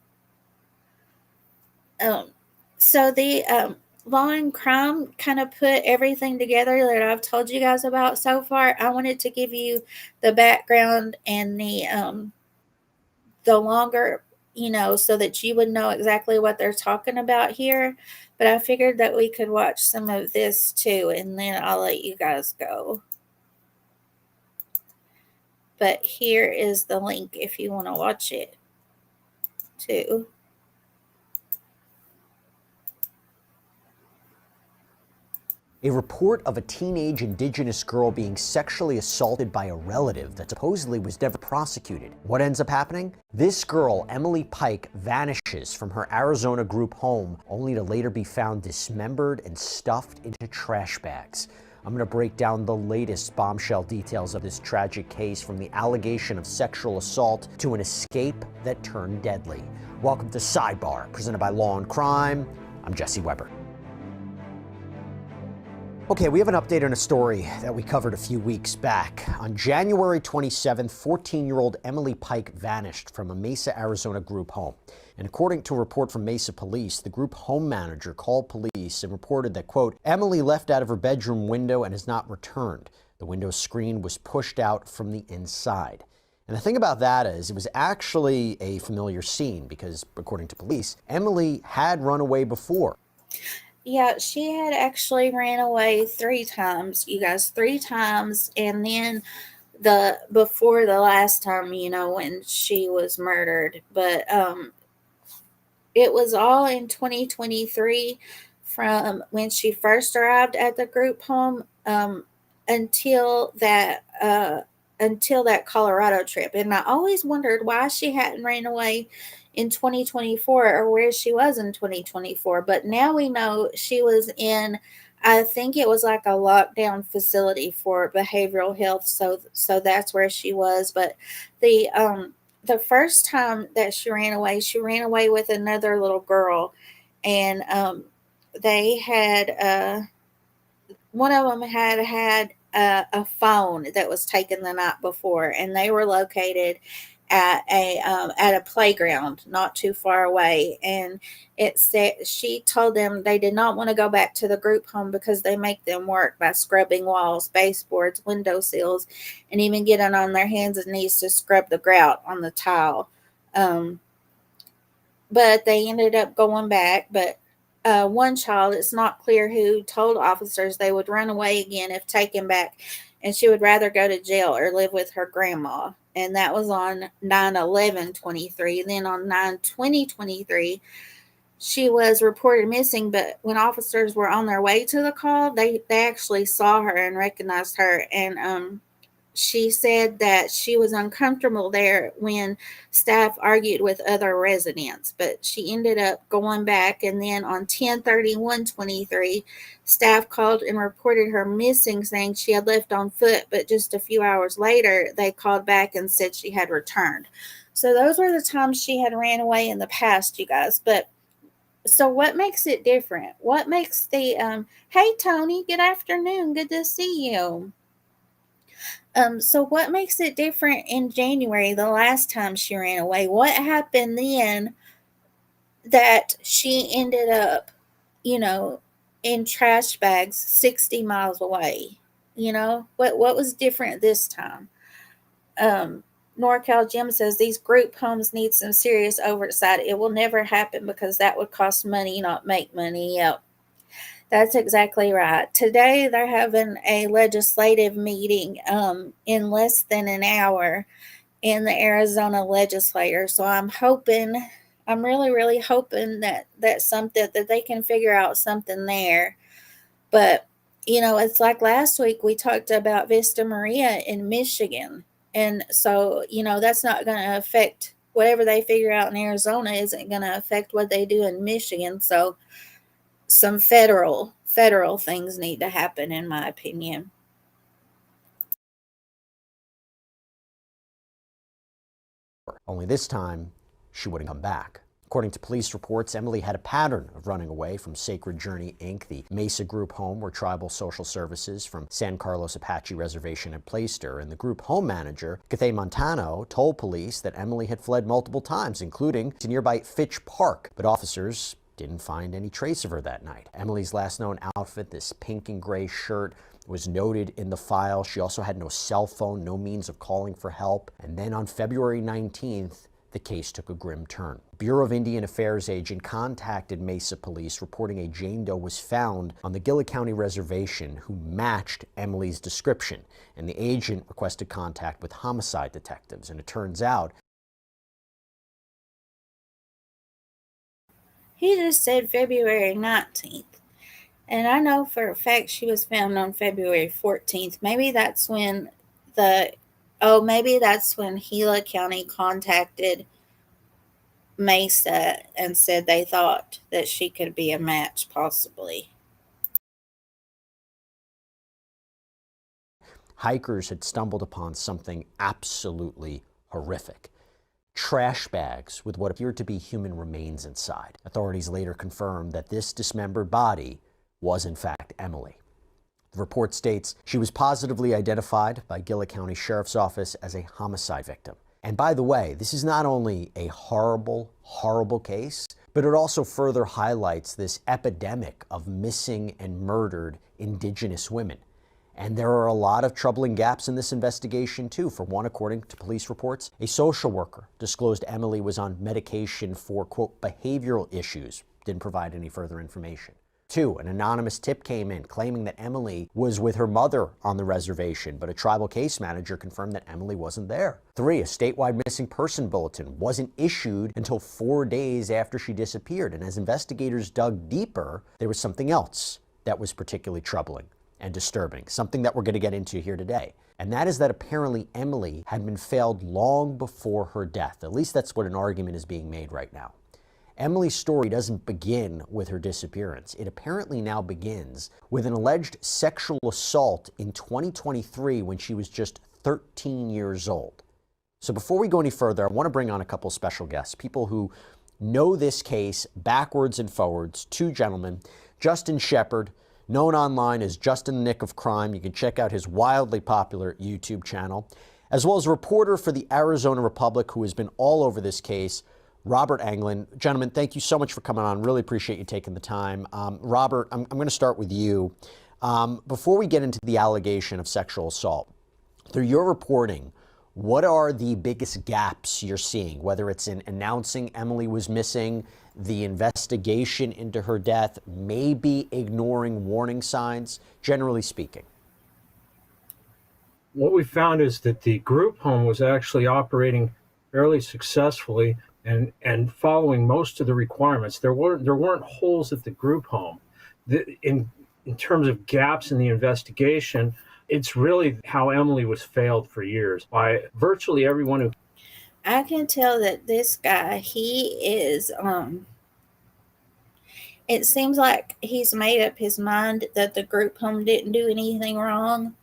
So the law and crime kind of put everything together that I've told you guys about so far. I wanted to give you the background and the longer, so that you would know exactly what they're talking about here. But I figured that we could watch some of this too, and then I'll let you guys go. But here is the link if you want to watch it too. A report of a teenage indigenous girl being sexually assaulted by a relative that supposedly was never prosecuted. What ends up happening? This girl, Emily Pike, vanishes from her Arizona group home, only to later be found dismembered and stuffed into trash bags. I'm going to break down the latest bombshell details of this tragic case, from the allegation of sexual assault to an escape that turned deadly. Welcome to Sidebar, presented by Law and Crime. I'm Jesse Weber. Okay, we have an update on a story that we covered a few weeks back. On January 27th, 14-year-old Emily Pike vanished from a Mesa, Arizona group home. And according to a report from Mesa police, the group home manager called police and reported that, quote, Emily left out of her bedroom window and has not returned. The window screen was pushed out from the inside. And the thing about that is, it was actually a familiar scene because, according to police, Emily had run away before. Yeah, she had actually ran away 3 times, you guys, 3 times. And then before the last time, when she was murdered. But it was all in 2023 from when she first arrived at the group home until that Colorado trip. And I always wondered why she hadn't ran away in 2024 or where she was in 2024. But now we know she was in, I think it was like a lockdown facility for behavioral health. So that's where she was. But the first time that she ran away with another little girl. And they had, one of them had a phone that was taken the night before, and they were located at a playground not too far away. And it said, she told them they did not want to go back to the group home because they make them work by scrubbing walls, baseboards, window sills, and even getting on their hands and knees to scrub the grout on the tile. But they ended up going back. But one child, it's not clear who, told officers they would run away again if taken back, and she would rather go to jail or live with her grandma. And that was on 9/11/23. Then on 9/20/23, she was reported missing. But when officers were on their way to the call, they actually saw her and recognized her. And she said that she was uncomfortable there when staff argued with other residents, but she ended up going back. And then on 10/31/23, staff called and reported her missing, saying she had left on foot, but just a few hours later, they called back and said she had returned. So those were the times she had ran away in the past, you guys. But so what makes it different? What makes the, hey, Tony, good afternoon. Good to see you. So what makes it different in January, the last time she ran away? What happened then that she ended up, in trash bags 60 miles away? What was different this time? NorCal Jim says these group homes need some serious oversight. It will never happen because that would cost money, not make money. Yep. That's exactly right. Today, they're having a legislative meeting in less than an hour in the Arizona legislature. So I'm really, really hoping that they can figure out something there. But, it's like last week we talked about Vista Maria in Michigan. And so, that's not going to affect whatever they figure out in Arizona, isn't going to affect what they do in Michigan. So, some federal things need to happen, in my opinion. Only this time, she wouldn't come back. According to police reports, Emily had a pattern of running away from Sacred Journey, Inc., the Mesa group home where Tribal Social Services from San Carlos Apache Reservation had placed her. And the group home manager, Cathay Montano, told police that Emily had fled multiple times, including to nearby Fitch Park. But officers didn't find any trace of her that night. Emily's last known outfit, this pink and gray shirt, was noted in the file. She also had no cell phone, no means of calling for help. And then on February 19th, the case took a grim turn. Bureau of Indian Affairs agent contacted Mesa police reporting a Jane Doe was found on the Gila County reservation who matched Emily's description. And the agent requested contact with homicide detectives. And it turns out he just said February 19th. And I know for a fact she was found on February 14th. Maybe that's when Gila County contacted Mesa and said they thought that she could be a match, possibly. Hikers had stumbled upon something absolutely horrific. Trash bags with what appeared to be human remains inside. Authorities later confirmed that this dismembered body was in fact Emily. The report states she was positively identified by Gila County Sheriff's Office as a homicide victim. And by the way, this is not only a horrible, horrible case, but it also further highlights this epidemic of missing and murdered Indigenous women. And there are a lot of troubling gaps in this investigation, too. For one, according to police reports, a social worker disclosed Emily was on medication for, quote, behavioral issues. Didn't provide any further information. Two, an anonymous tip came in claiming that Emily was with her mother on the reservation, but a tribal case manager confirmed that Emily wasn't there. Three, a statewide missing person bulletin wasn't issued until 4 days after she disappeared. And as investigators dug deeper, there was something else that was particularly troubling and disturbing, something that we're going to get into here today. And that is that apparently Emily had been failed long before her death. At least that's what an argument is being made right now. Emily's story doesn't begin with her disappearance. It apparently now begins with an alleged sexual assault in 2023 when she was just 13 years old. So before we go any further, I want to bring on a couple special guests, people who know this case backwards and forwards. Two gentlemen, Justin Shepard, known online as Justin the Nick of Crime. You can check out his wildly popular YouTube channel, as well as a reporter for the Arizona Republic who has been all over this case, Robert Anglin. Gentlemen, thank you so much for coming on. Really appreciate you taking the time. Robert, I'm going to start with you. Before we get into the allegation of sexual assault, through your reporting, what are the biggest gaps you're seeing, whether it's in announcing Emily was missing, the investigation into her death, maybe ignoring warning signs, generally speaking? What we found is that the group home was actually operating fairly successfully and following most of the requirements. There weren't holes at the group home. In terms of gaps in the investigation, it's really how Emily was failed for years by virtually everyone who. I can tell that this guy, it seems like he's made up his mind that the group home didn't do anything wrong.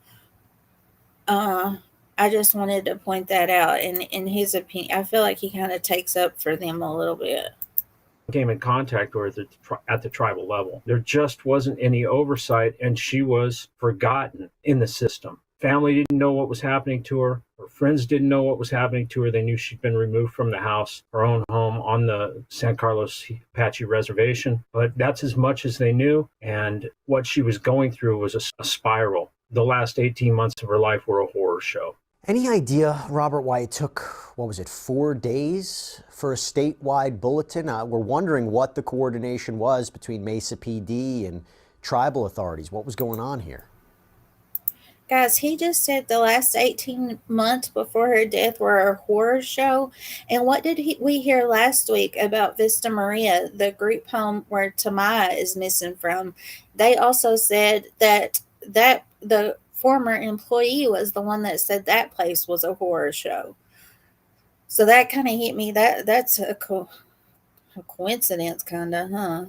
I just wanted to point that out. In his opinion, I feel like he kind of takes up for them a little bit. Came in contact with her at the tribal level. There just wasn't any oversight, and she was forgotten in the system. Family didn't know what was happening to her. Her friends didn't know what was happening to her. They knew she'd been removed from the house, her own home on the San Carlos Apache Reservation, but that's as much as they knew. And what she was going through was a spiral. The last 18 months of her life were a horror show. Any idea, Robert, why it took, 4 days for a statewide bulletin? We're wondering what the coordination was between Mesa PD and tribal authorities. What was going on here? Guys, he just said the last 18 months before her death were a horror show. And what did we hear last week about Vista Maria, the group home where Tamaya is missing from? They also said that the former employee was the one that said that place was a horror show. So that kind of hit me. That's a coincidence, kind of, huh?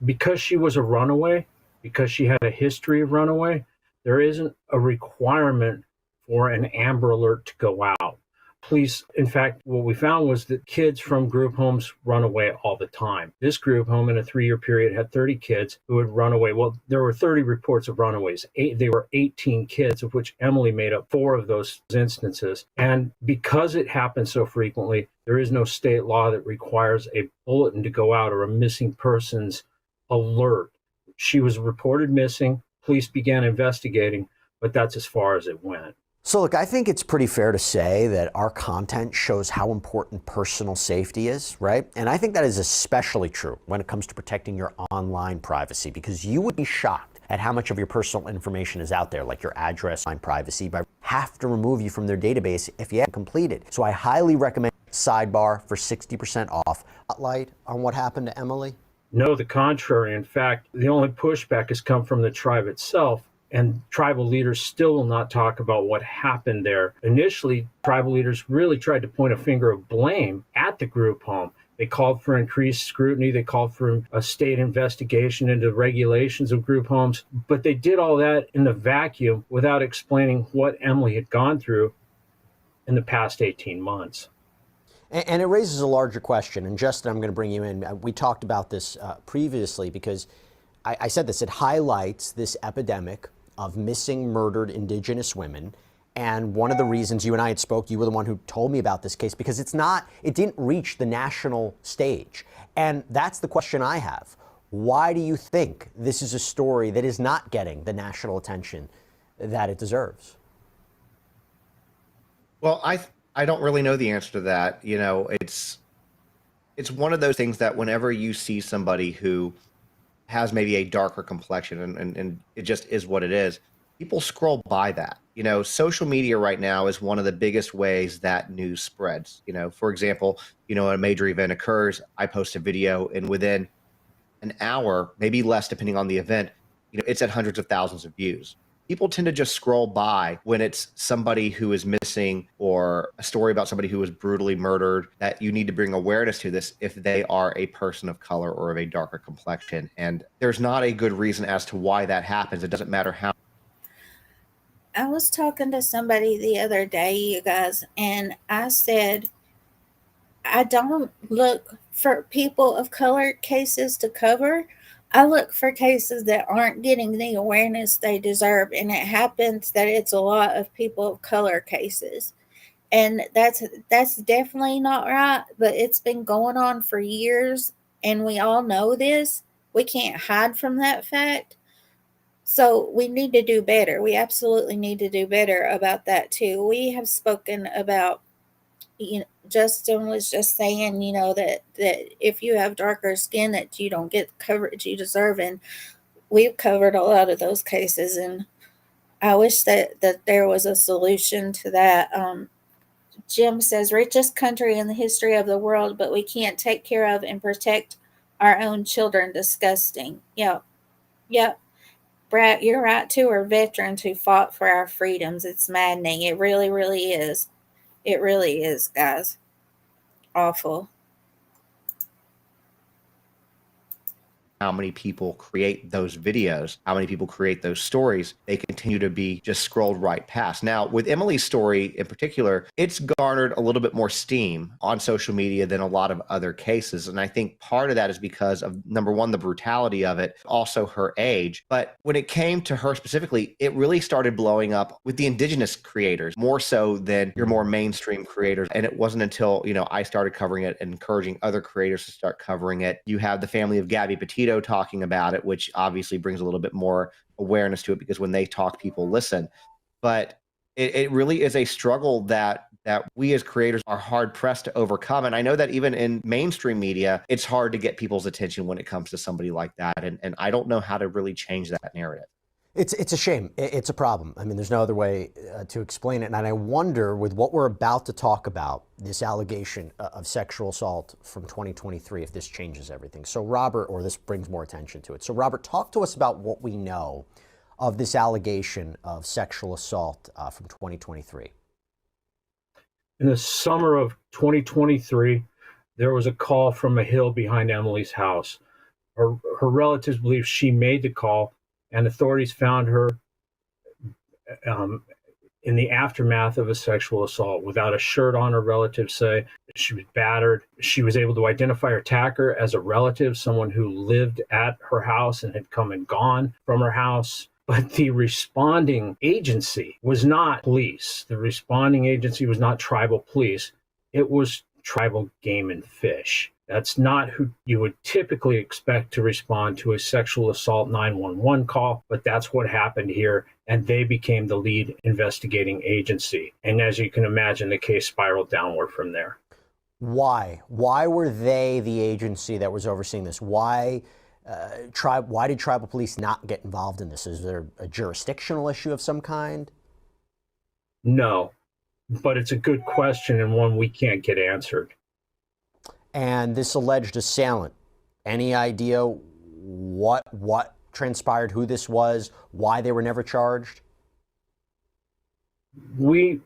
Because she was a runaway, because she had a history of runaway, there isn't a requirement for an Amber Alert to go out. Police, in fact, what we found was that kids from group homes run away all the time. This group home in a 3-year period had 30 kids who had run away. Well, there were 30 reports of runaways. They were 18 kids, of which Emily made up 4 of those instances. And because it happens so frequently, there is no state law that requires a bulletin to go out or a missing persons alert. She was reported missing. Police began investigating, but that's as far as it went. So look, I think it's pretty fair to say that our content shows how important personal safety is, right? And I think that is especially true when it comes to protecting your online privacy, because you would be shocked at how much of your personal information is out there, like your address, online privacy, but have to remove you from their database if you haven't completed. So I highly recommend Sidebar for 60% off. Spotlight on what happened to Emily. No, the contrary. In fact, the only pushback has come from the tribe itself, and tribal leaders still will not talk about what happened there. Initially, tribal leaders really tried to point a finger of blame at the group home. They called for increased scrutiny. They called for a state investigation into regulations of group homes. But they did all that in the vacuum without explaining what Emily had gone through in the past 18 months. And it raises a larger question. And Justin, I'm going to bring you in. We talked about this previously because I said this. It highlights this epidemic of missing, murdered Indigenous women. And one of the reasons you and I had spoke, you were the one who told me about this case, because it didn't reach the national stage. And that's the question I have. Why do you think this is a story that is not getting the national attention that it deserves? Well, I don't really know the answer to that. You know, it's one of those things that whenever you see somebody who has maybe a darker complexion and it just is what it is, people scroll by that. You know, social media right now is one of the biggest ways that news spreads. You know, for example, you know, a major event occurs, I post a video, and within an hour, maybe less depending on the event, you know, it's at hundreds of thousands of views. People tend to just scroll by when it's somebody who is missing or a story about somebody who was brutally murdered, that you need to bring awareness to this if they are a person of color or of a darker complexion. And there's not a good reason as to why that happens. It doesn't matter how. I was talking to somebody the other day, you guys, and I said, I don't look for people of color cases to cover. I look for cases that aren't getting the awareness they deserve, and it happens that it's a lot of people of color cases. And that's definitely not right, but it's been going on for years, and we all know this. We can't hide from that fact. So we need to do better. We absolutely need to do better about that too. We have spoken about, you know, Justin was just saying, you know, that if you have darker skin that you don't get the coverage you deserve, and we've covered a lot of those cases, and I wish that there was a solution to that. Jim says, richest country in the history of the world, but we can't take care of and protect our own children. Disgusting. Yep. Yep. Brad, you're right too. We're veterans who fought for our freedoms. It's maddening. It really, really is. It really is, guys. Awful. How many people create those videos, how many people create those stories, they continue to be just scrolled right past. Now, with Emily's story in particular, it's garnered a little bit more steam on social media than a lot of other cases. And I think part of that is because of, number one, the brutality of it, also her age. But when it came to her specifically, it really started blowing up with the Indigenous creators, more so than your more mainstream creators. And it wasn't until, you know, I started covering it and encouraging other creators to start covering it. You have the family of Gabby Petito talking about it, which obviously brings a little bit more awareness to it, because when they talk, people listen. But it really is a struggle that we as creators are hard pressed to overcome. And I know that even in mainstream media, it's hard to get people's attention when it comes to somebody like that. And I don't know how to really change that narrative. It's a shame. It's a problem. I mean, there's no other way to explain it. And I wonder, with what we're about to talk about, this allegation of sexual assault from 2023, if this changes everything. So Robert, or this brings more attention to it. So Robert, talk to us about what we know of this allegation of sexual assault from 2023. In the summer of 2023, there was a call from a hill behind Emily's house. Her relatives believe she made the call, and authorities found her in the aftermath of a sexual assault without a shirt on. Her relatives say she was battered. She was able to identify her attacker as a relative, someone who lived at her house and had come and gone from her house. But the responding agency was not police. The responding agency was not tribal police. It was tribal game and fish. That's not who you would typically expect to respond to a sexual assault 911 call, but that's what happened here, and they became the lead investigating agency. And as you can imagine, the case spiraled downward from there. Why? Why were they the agency that was overseeing this? Why did tribal police not get involved in this? Is there a jurisdictional issue of some kind? No, but it's a good question and one we can't get answered. And this alleged assailant, Any idea what transpired, who this was, why they were never charged? We've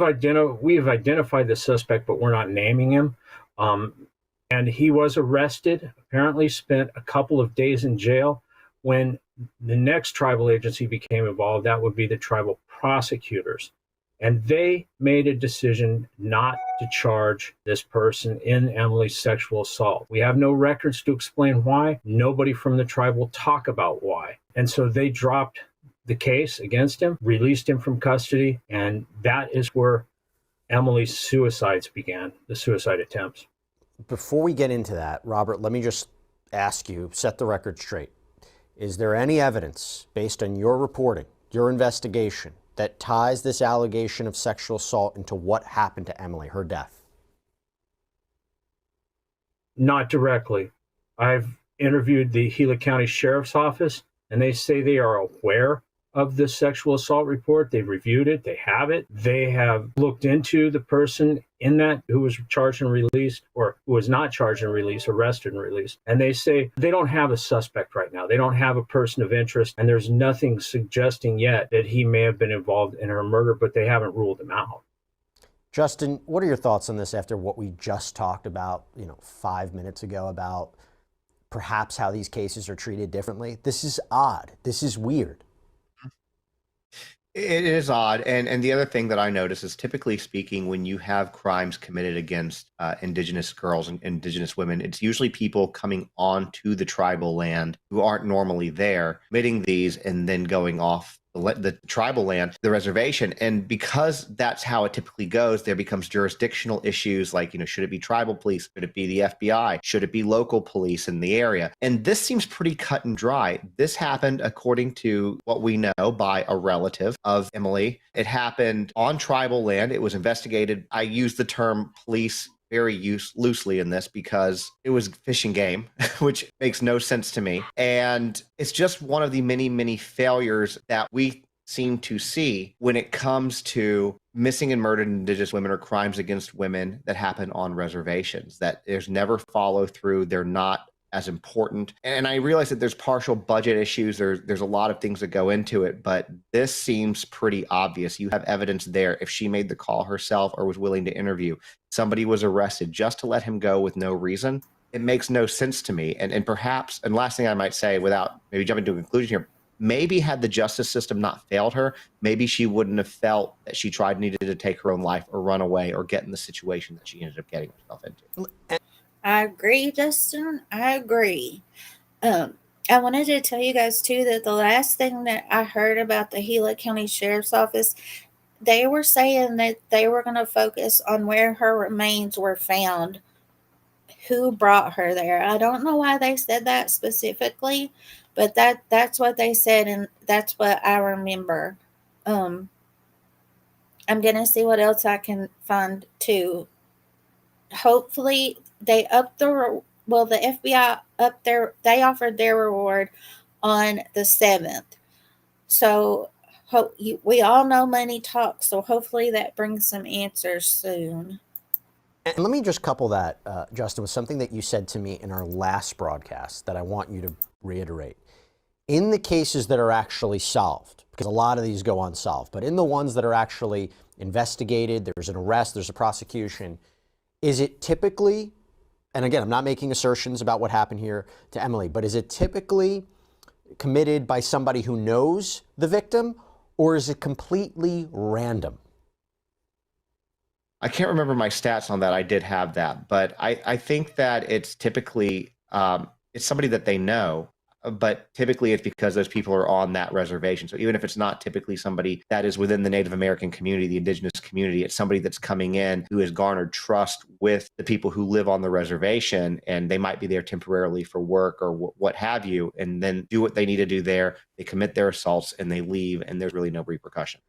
identified the suspect, but we're not naming him. And he was arrested, apparently spent a couple of days in jail. When the next tribal agency became involved, that would be the tribal prosecutors. And they made a decision not to charge this person in Emily's sexual assault. We have no records to explain why. Nobody from the tribe will talk about why. And so they dropped the case against him, released him from custody, and that is where Emily's suicides began, the suicide attempts. Before we get into that, Robert, let me just ask you, set the record straight. Is there any evidence, based on your reporting, your investigation, that ties this allegation of sexual assault into what happened to Emily, her death? Not directly. I've interviewed the Gila County Sheriff's Office, and they say they are aware of the sexual assault report. They've reviewed it. They have it. They have looked into the person in that who was charged and released, or who was not charged and released, arrested and released. And they say they don't have a suspect right now. They don't have a person of interest, and there's nothing suggesting yet that he may have been involved in her murder, but they haven't ruled him out. Justin, what are your thoughts on this after what we just talked about, 5 minutes ago, about perhaps how these cases are treated differently? This is odd. This is weird. It is odd. And the other thing that I notice is, typically speaking, when you have crimes committed against Indigenous girls and Indigenous women, it's usually people coming onto the tribal land who aren't normally there, committing these and then going off the tribal land, the reservation. And because that's how it typically goes, there becomes jurisdictional issues like, should it be tribal police? Should it be the FBI? Should it be local police in the area? And this seems pretty cut and dry. This happened, according to what we know, by a relative of Emily. It happened on tribal land. It was investigated. I use the term police very loosely in this because it was fish and game, which makes no sense to me. And it's just one of the many, many failures that we seem to see when it comes to missing and murdered Indigenous women or crimes against women that happen on reservations, that there's never follow through. They're not as important. And I realize that there's partial budget issues. There's a lot of things that go into it, but this seems pretty obvious. You have evidence there. If she made the call herself or was willing to interview, somebody was arrested just to let him go with no reason. It makes no sense to me. And perhaps, and last thing I might say, without maybe jumping to a conclusion here, maybe had the justice system not failed her, maybe she wouldn't have felt that she needed to take her own life or run away or get in the situation that she ended up getting herself into. I agree, Justin. I agree. I wanted to tell you guys, too, that the last thing that I heard about the Gila County Sheriff's Office, they were saying that they were going to focus on where her remains were found, who brought her there. I don't know why they said that specifically, but that's what they said, and that's what I remember. I'm going to see what else I can find, too. Hopefully they upped the FBI up there. They offered their reward on the 7th. So we all know money talks. So hopefully that brings some answers soon. And let me just couple that, Justin, with something that you said to me in our last broadcast that I want you to reiterate. In the cases that are actually solved, because a lot of these go unsolved, but in the ones that are actually investigated, there's an arrest, there's a prosecution, is it typically, and again, I'm not making assertions about what happened here to Emily, but is it typically committed by somebody who knows the victim, or is it completely random? I can't remember my stats on that. I did have that, but I think that it's typically, it's somebody that they know, but typically it's because those people are on that reservation. So even if it's not typically somebody that is within the Native American community, the Indigenous community, it's somebody that's coming in who has garnered trust with the people who live on the reservation, and they might be there temporarily for work or what have you, and then do what they need to do there. They commit their assaults and they leave, and there's really no repercussion.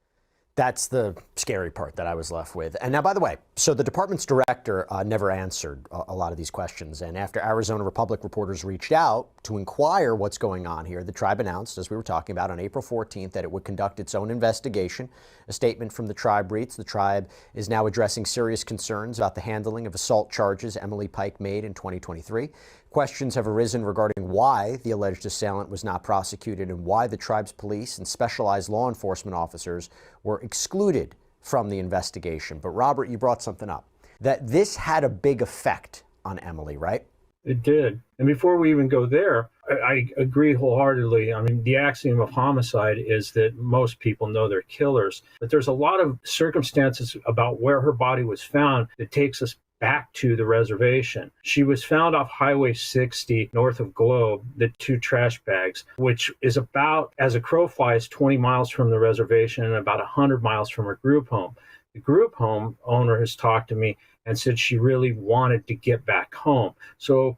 That's the scary part that I was left with. And now, by the way, so the department's director never answered a lot of these questions. And after Arizona Republic reporters reached out to inquire what's going on here, the tribe announced, as we were talking about, on April 14th, that it would conduct its own investigation. A statement from the tribe reads, the tribe is now addressing serious concerns about the handling of assault charges Emily Pike made in 2023. Questions have arisen regarding why the alleged assailant was not prosecuted and why the tribe's police and specialized law enforcement officers were excluded from the investigation. But Robert, you brought something up, that this had a big effect on Emily, right? It did. And before we even go there, I agree wholeheartedly. I mean, the axiom of homicide is that most people know they're killers, but there's a lot of circumstances about where her body was found that takes us back to the reservation. She was found off Highway 60 north of Globe, the 2 trash bags, which is about, as a crow flies, 20 miles from the reservation and about 100 miles from her group home. The group home owner has talked to me and said she really wanted to get back home. So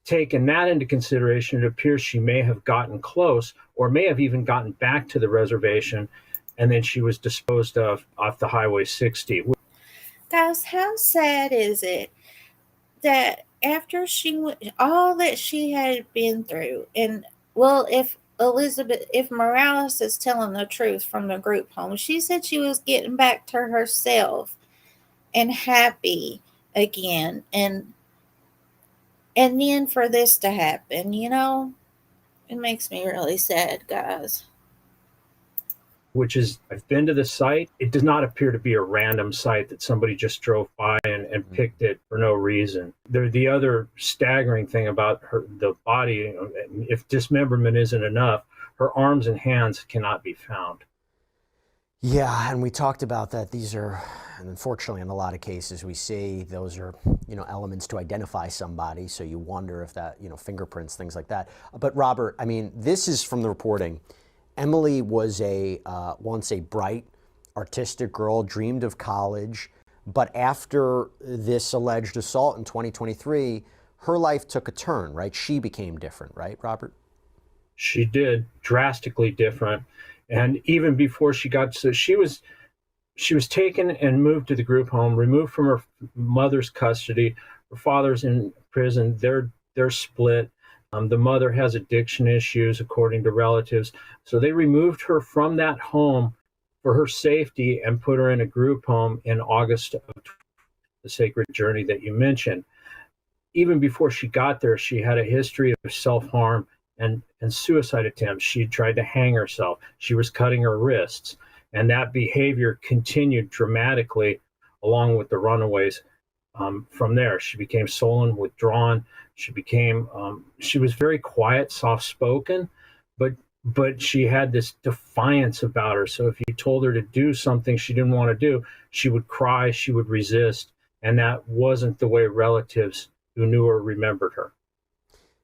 taking that into consideration, it appears she may have gotten close or may have even gotten back to the reservation, and then she was disposed of off the Highway 60. Guys, how sad is it that after all that she had been through, and well, if Morales is telling the truth from the group home, she said she was getting back to herself and happy again, and then for this to happen, it makes me really sad, guys. Which is, I've been to the site. It does not appear to be a random site that somebody just drove by and picked it for no reason. The other staggering thing about the body, if dismemberment isn't enough, her arms and hands cannot be found. Yeah, and we talked about that. These are, and unfortunately, in a lot of cases, we see those are, elements to identify somebody. So you wonder if that, fingerprints, things like that. But Robert, I mean, this is from the reporting. Emily was once a bright, artistic girl, dreamed of college. But after this alleged assault in 2023, her life took a turn, right? She became different, right, Robert? She did, drastically different. And even before she got to, she was taken and moved to the group home, removed from her mother's custody. Her father's in prison. They're split. The mother has addiction issues, according to relatives. So they removed her from that home for her safety and put her in a group home in August of the Sacred Journey that you mentioned. Even before she got there, she had a history of self-harm and suicide attempts. She had tried to hang herself. She was cutting her wrists. And that behavior continued dramatically along with the runaways. From there, she became sullen, withdrawn. She was very quiet, soft-spoken, but she had this defiance about her. So if you told her to do something she didn't want to do, she would cry, she would resist. And that wasn't the way relatives who knew her remembered her.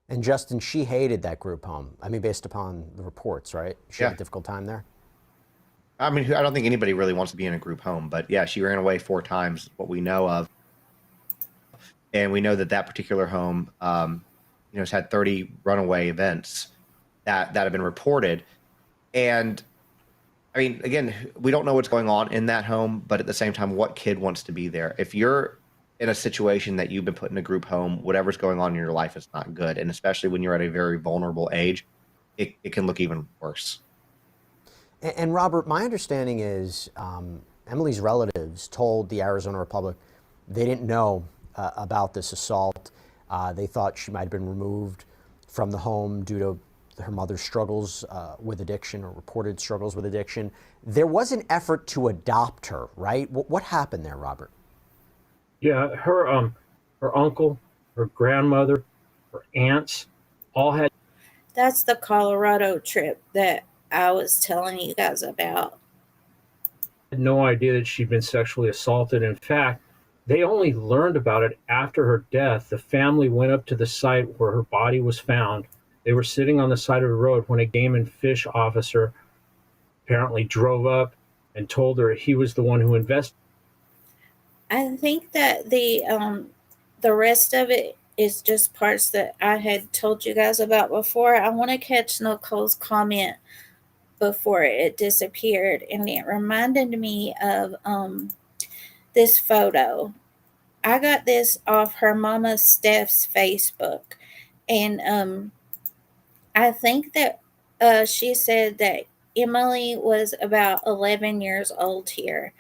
And Justin, she hated that group home. I mean, based upon the reports, right? She had a difficult time there. I mean, I don't think anybody really wants to be in a group home, but yeah, she ran away 4 times, what we know of. And we know that particular home, has had 30 runaway events that have been reported. And I mean, again, we don't know what's going on in that home, but at the same time, what kid wants to be there? If you're in a situation that you've been put in a group home, whatever's going on in your life is not good. And especially when you're at a very vulnerable age, it can look even worse. And Robert, my understanding is Emily's relatives told the Arizona Republic they didn't know about this assault. They thought she might have been removed from the home due to her mother's struggles with addiction, or reported struggles with addiction. There was an effort to adopt her, right? What happened there, Robert? Yeah, her uncle, her grandmother, her aunts, all had. That's the Colorado trip that I was telling you guys about. Had no idea that she'd been sexually assaulted. In fact, they only learned about it after her death. The family went up to the site where her body was found. They were sitting on the side of the road when a game and fish officer apparently drove up and told her he was the one who investigated. I think that the rest of it is just parts that I had told you guys about before. I want to catch Nicole's comment before it disappeared, and it reminded me of this photo. I got this off her mama Steph's Facebook, and I think that she said that Emily was about 11 years old here.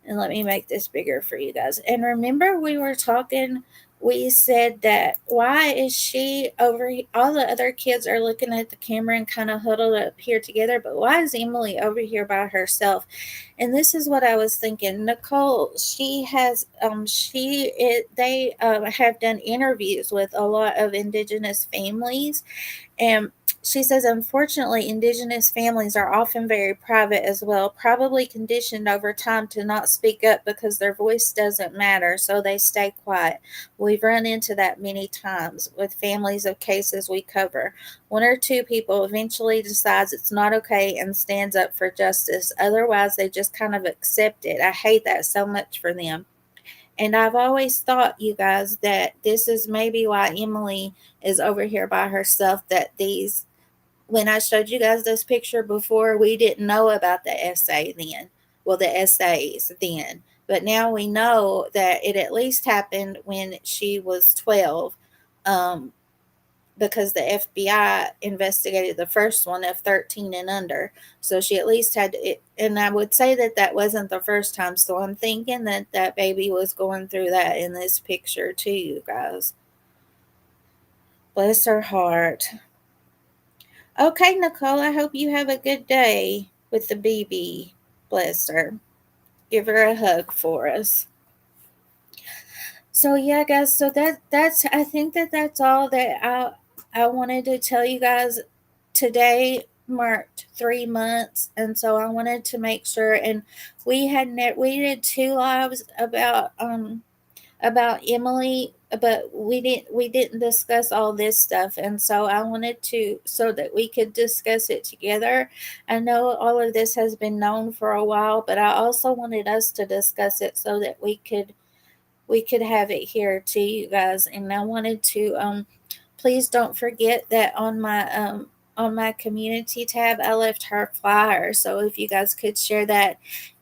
And let me make this bigger for you guys. And remember, we were talking we said that why is she over all the other kids are looking at the camera and kind of huddled up here together, but why is Emily over here by herself? And this is what I was thinking. Nicole, she has they have done interviews with a lot of indigenous families, and she says, unfortunately, indigenous families are often very private as well, probably conditioned over time to not speak up because their voice doesn't matter, so they stay quiet. We've run into that many times with families of cases we cover. One or two people eventually decides it's not okay and stands up for justice. Otherwise, they just kind of accept it. I hate that so much for them. And I've always thought, you guys, that this is maybe why Emily is over here by herself, that these when I showed you guys this picture before, we didn't know about the essay then. Well, the essays then. But now we know that it at least happened when she was 12, because the FBI investigated the first one of 13 and under. So she at least had it. And I would say that that wasn't the first time. So I'm thinking that that baby was going through that in this picture too, you guys. Bless her heart. Okay, Nicole, I hope you have a good day with the BB. Bless her. Give her a hug for us. So yeah, guys, so that's I think that that's all that I wanted to tell you guys. Today marked 3 months, and so I wanted to make sure, and we did 2 lives about Emily, but we didn't discuss all this stuff, and so I wanted to, so that we could discuss it together. I know all of this has been known for a while, but I also wanted us to discuss it so that we could have it here to you guys. And I wanted to please don't forget that on my community tab I left her flyer, so if you guys could share that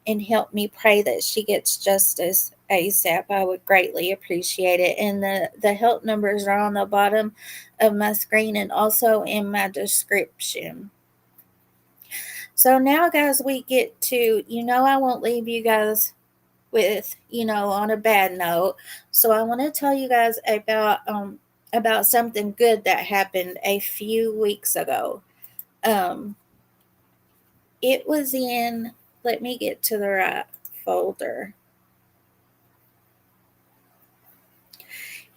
and help me pray that she gets justice ASAP, I would greatly appreciate it. And the help numbers are on the bottom of my screen and also in my description. So now, guys, we get to, I won't leave you guys with, on a bad note. So I want to tell you guys about something good that happened a few weeks ago. It was in, let me get to the right folder.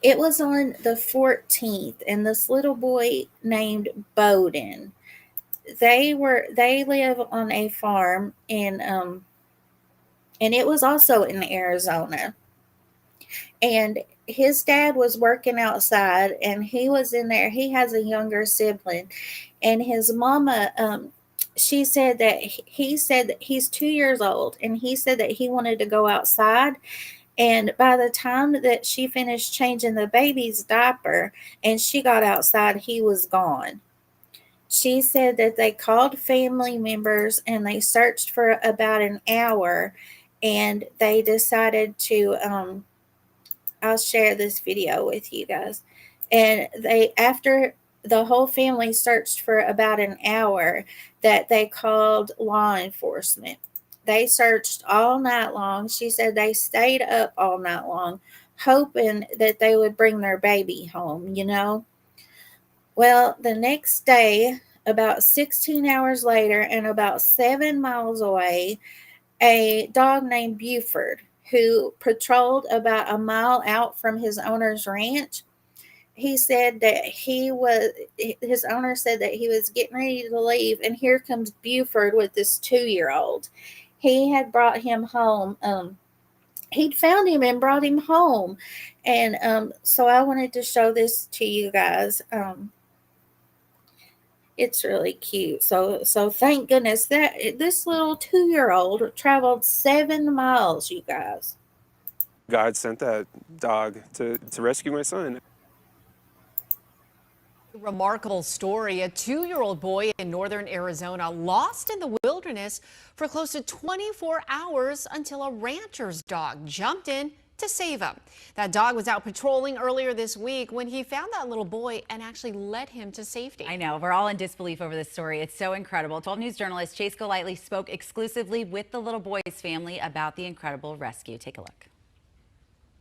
It was on the 14th, and this little boy named Bowden. They live on a farm and it was also in Arizona. And his dad was working outside, and he was in there. He has a younger sibling, and his mama, she said that he said that he's 2 years old, and he said that he wanted to go outside. And by the time that she finished changing the baby's diaper and she got outside, he was gone. She said that they called family members and they searched for about an hour, and they decided to I'll share this video with you guys. And after the whole family searched for about an hour, that they called law enforcement. They searched all night long. She said they stayed up all night long, hoping that they would bring their baby home, Well, the next day, about 16 hours later, and about 7 miles away, a dog named Buford, who patrolled about a mile out from his owner's ranch, he said that his owner said that he was getting ready to leave, and here comes Buford with this 2-year-old. He had brought him home. He'd found him and brought him home. And so I wanted to show this to you guys. It's really cute. So thank goodness that this little 2-year-old traveled 7 miles, you guys. God sent that dog to rescue my son. Remarkable story. A 2-year-old boy in northern Arizona lost in the wilderness for close to 24 hours until a rancher's dog jumped in to save him. That dog was out patrolling earlier this week when he found that little boy and actually led him to safety. I know, we're all in disbelief over this story. It's so incredible. 12 News journalist Chase Golightly spoke exclusively with the little boy's family about the incredible rescue. Take a look.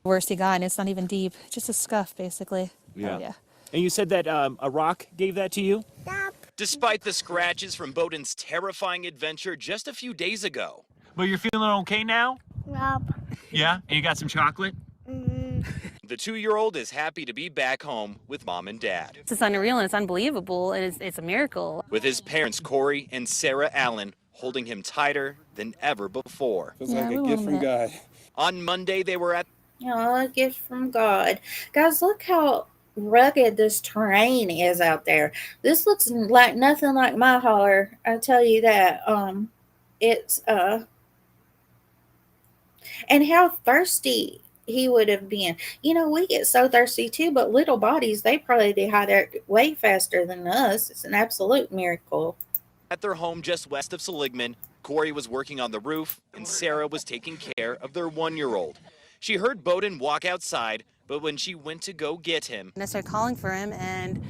Worst he got, and it's not even deep, just a scuff, basically. Yeah. Oh, yeah. And you said that a rock gave that to you? Despite the scratches from Bowden's terrifying adventure just a few days ago. But you're feeling okay now? Rob. Yeah? And you got some chocolate? The 2-year-old is happy to be back home with mom and dad. It's just unreal, and it's unbelievable, and it's a miracle. With his parents, Corey and Sarah Allen, holding him tighter than ever before. Feels like a gift from God. On Monday, they were at A gift from God. Guys, look how rugged this terrain is out there. This looks like nothing like my holler. I tell you that. It's and how thirsty he would have been. We get so thirsty too, but little bodies, they probably dehydrate way faster than us. It's an absolute miracle. At their home just west of Seligman, Corey was working on the roof and Sarah was taking care of their 1-year-old. She heard Bowden walk outside, but when she went to go get him, And I started calling for him, and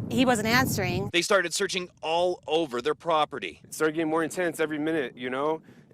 he wasn't answering. they started searching all over their property. It started getting more intense every minute,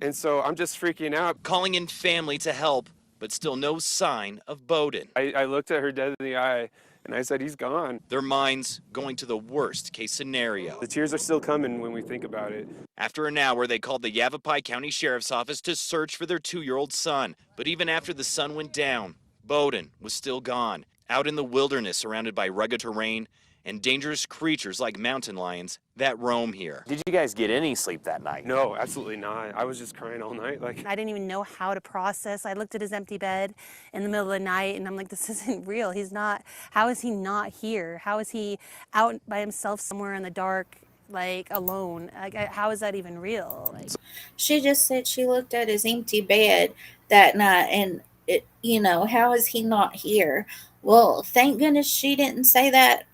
And so I'm just freaking out. Calling in family to help, but still no sign of Bowden. I looked at her dead in the eye and I said, he's gone. Their minds going to the worst case scenario. The tears are still coming when we think about it. After an hour, they called the Yavapai County Sheriff's Office to search for their 2-year-old son. But even after the sun went down, Bowden was still gone, out in the wilderness surrounded by rugged terrain and dangerous creatures like mountain lions that roam here. Did you guys get any sleep that night? No, absolutely not. I was just crying all night. I didn't even know how to process. I looked at his empty bed in the middle of the night, and I'm like, this isn't real. How is he not here? How is he out by himself somewhere in the dark, alone? How is that even real? She just said she looked at his empty bed that night, and how is he not here? Well, thank goodness she didn't say that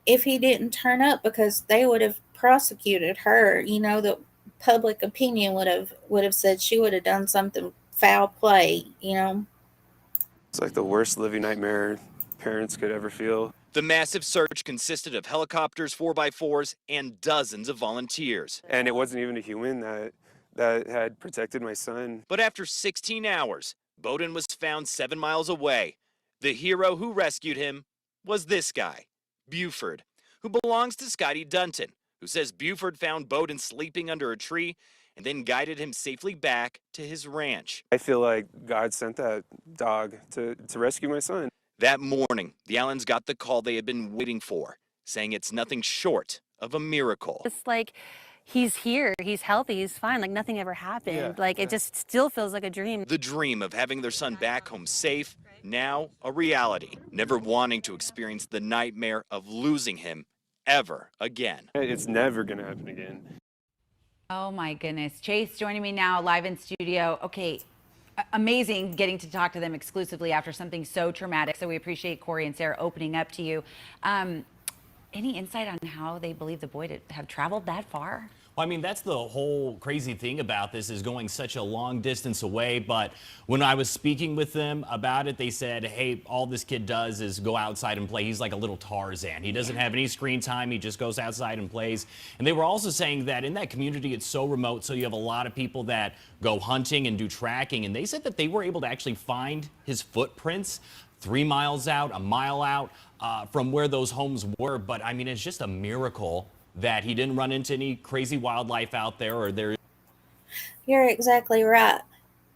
if he didn't turn up, because they would have prosecuted her. The public opinion would have said she would have done something foul play. It's like the worst living nightmare parents could ever feel. The massive search consisted of helicopters, 4x4s, and dozens of volunteers. And it wasn't even a human that had protected my son. But after 16 hours, Bowden was found 7 miles away. The hero who rescued him was this guy, Buford, who belongs to Scotty Dunton, who says Buford found Bowden sleeping under a tree and then guided him safely back to his ranch. I feel like God sent that dog to rescue my son. That morning, the Allens got the call they had been waiting for, saying it's nothing short of a miracle. It's like he's here, he's healthy, he's fine, like nothing ever happened. It just still feels like a dream. The dream of having their son back home safe, now a reality, never wanting to experience the nightmare of losing him ever again. It's never going to happen again. Oh my goodness. Chase joining me now live in studio. Okay, amazing getting to talk to them exclusively after something so traumatic. So we appreciate Corey and Sarah opening up to you. Any insight on how they believe the boy to have traveled that far? Well, I mean, that's the whole crazy thing about this, is going such a long distance away. But when I was speaking with them about it, they said, hey, all this kid does is go outside and play. He's like a little Tarzan. He doesn't have any screen time. He just goes outside and plays. And they were also saying that in that community, it's so remote. So you have a lot of people that go hunting and do tracking. And they said that they were able to actually find his footprints 3 miles out, a mile out from where those homes were. But I mean, it's just a miracle that he didn't run into any crazy wildlife out there, or there. You're exactly right,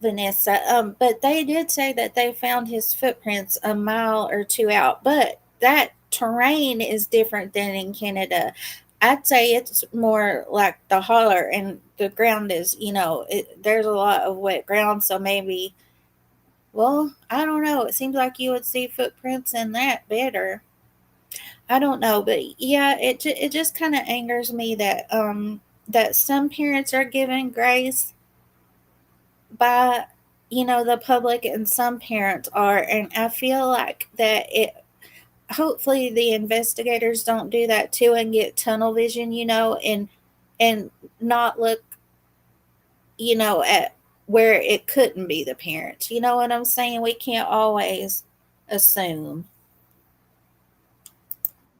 Vanessa. But they did say that they found his footprints a mile or two out. But that terrain is different than in Canada. I'd say it's more like the holler, and the ground is, there's a lot of wet ground. So maybe, well, I don't know. It seems like you would see footprints in that better. I don't know, but yeah, it just kind of angers me that that some parents are given grace by the public, and some parents are, and I feel like that hopefully the investigators don't do that too and get tunnel vision, and not look at where it couldn't be the parents. You know what I'm saying? We can't always assume.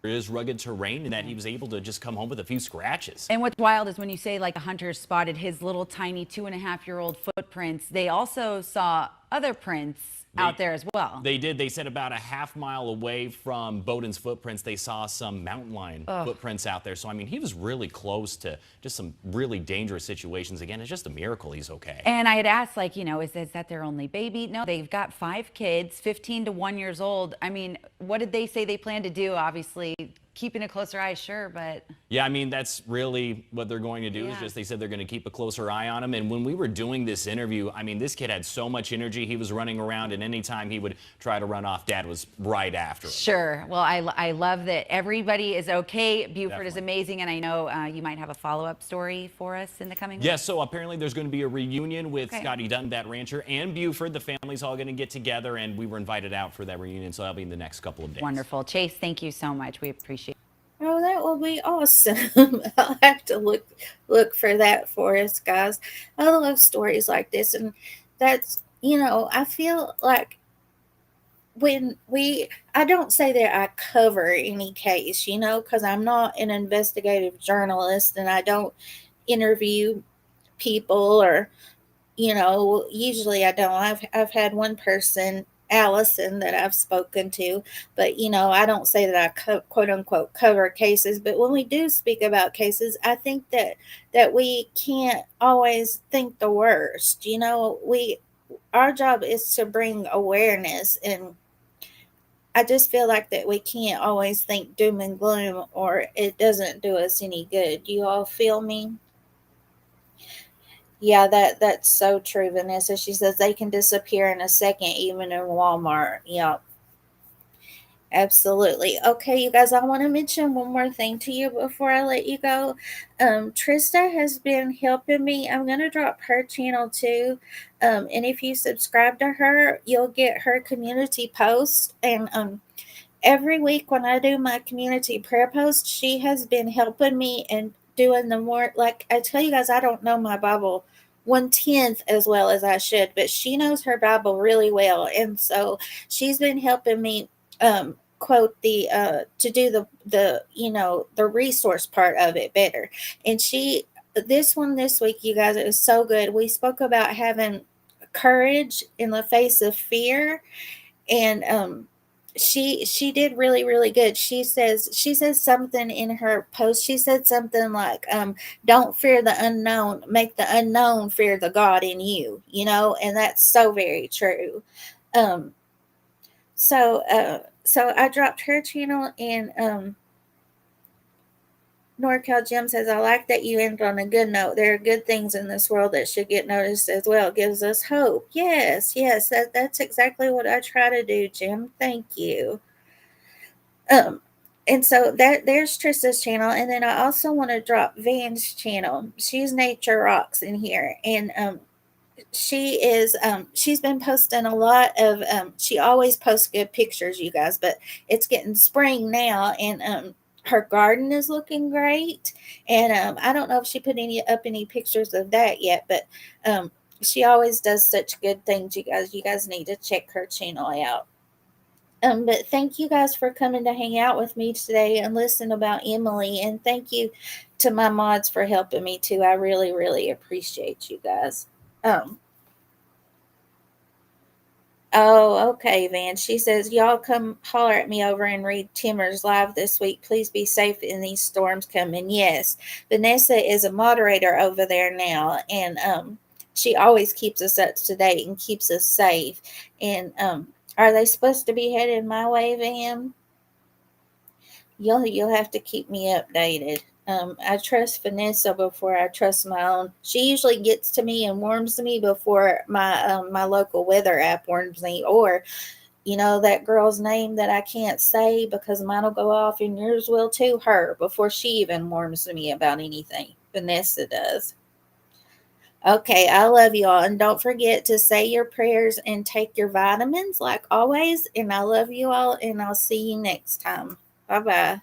is rugged terrain and that he was able to just come home with a few scratches. And what's wild is when you say like a hunter spotted his little tiny 2.5-year-old footprints, they also saw other prints out there as well. They did. They said about a half-mile away from Bowden's footprints, they saw some mountain lion footprints out there. So, I mean, he was really close to just some really dangerous situations. Again, it's just a miracle he's okay. And I had asked, like, you know, is that their only baby? No, they've got 5 kids, 15 to 1 years old. I mean, what did they say they plan to do? Obviously, keeping a closer eye, sure, but... Yeah, I mean, that's really what they're going to do is just, they said they're going to keep a closer eye on him. And when we were doing this interview, I mean, this kid had so much energy. He was running around, and anytime he would try to run off, Dad was right after him. Sure. Well, I love that everybody is okay. Buford is amazing, and I know you might have a follow-up story for us in the coming weeks. Yes, so apparently there's going to be a reunion with Scotty Dutton, that rancher, and Buford. The family's all going to get together, and we were invited out for that reunion, so that'll be in the next couple of days. Wonderful. Chase, thank you so much. We appreciate it. Oh, that will be awesome. I'll have to look for that for us, guys. I love stories like this, and that's, you know, I feel like I don't say that I cover any case, you know, because I'm not an investigative journalist and I don't interview people, or, you know, usually I don't. I've had one person, Allison, that I've spoken to, but, you know, I don't say that I quote unquote cover cases. But when we do speak about cases, I think that we can't always think the worst. You know, our job is to bring awareness, and I just feel like that we can't always think doom and gloom, or it doesn't do us any good. You all feel me? Yeah, that's so true, Vanessa. She says they can disappear in a second, even in Walmart. Yeah, absolutely. Okay, you guys, I want to mention one more thing to you before I let you go. Trista has been helping me. I'm going to drop her channel too. And if you subscribe to her, you'll get her community post. And every week when I do my community prayer post, she has been helping me and doing the more, like I tell you guys, I don't know my Bible 1/10 as well as I should, but she knows her Bible really well. And so she's been helping me quote to do the you know, the resource part of it better. And this week, you guys, it was so good. We spoke about having courage in the face of fear, and she did really, really good. She says something in her post. She said something like, don't fear the unknown, make the unknown fear the God in you, you know, and that's so very true. So I dropped her channel, and NorCal Jim says, I like that you end on a good note. There are good things in this world that should get noticed as well. It gives us hope. Yes, that's exactly what I try to do, Jim. Thank you. And so there's Trista's channel, and then I also want to drop Van's channel. She's Nature Rocks in here, and she's been posting a lot of she always posts good pictures, you guys, but it's getting spring now, and her garden is looking great. And I don't know if she put any pictures of that yet, but she always does such good things, you guys. You guys need to check her channel out. But thank you guys for coming to hang out with me today and listen about Emily. And thank you to my mods for helping me too. I really, really appreciate you guys. Oh, okay, Van. She says, y'all come holler at me over and read Timmer's live this week. Please be safe in these storms coming. Yes, Vanessa is a moderator over there now, and she always keeps us up to date and keeps us safe. And are they supposed to be headed my way, Van? You'll have to keep me updated. I trust Vanessa before I trust my own. She usually gets to me and warns me before my local weather app warns me, or, you know, that girl's name that I can't say because mine will go off and yours will too, her, before she even warns me about anything. Vanessa does. Okay, I love y'all, and don't forget to say your prayers and take your vitamins like always, and I love you all, and I'll see you next time. Bye-bye.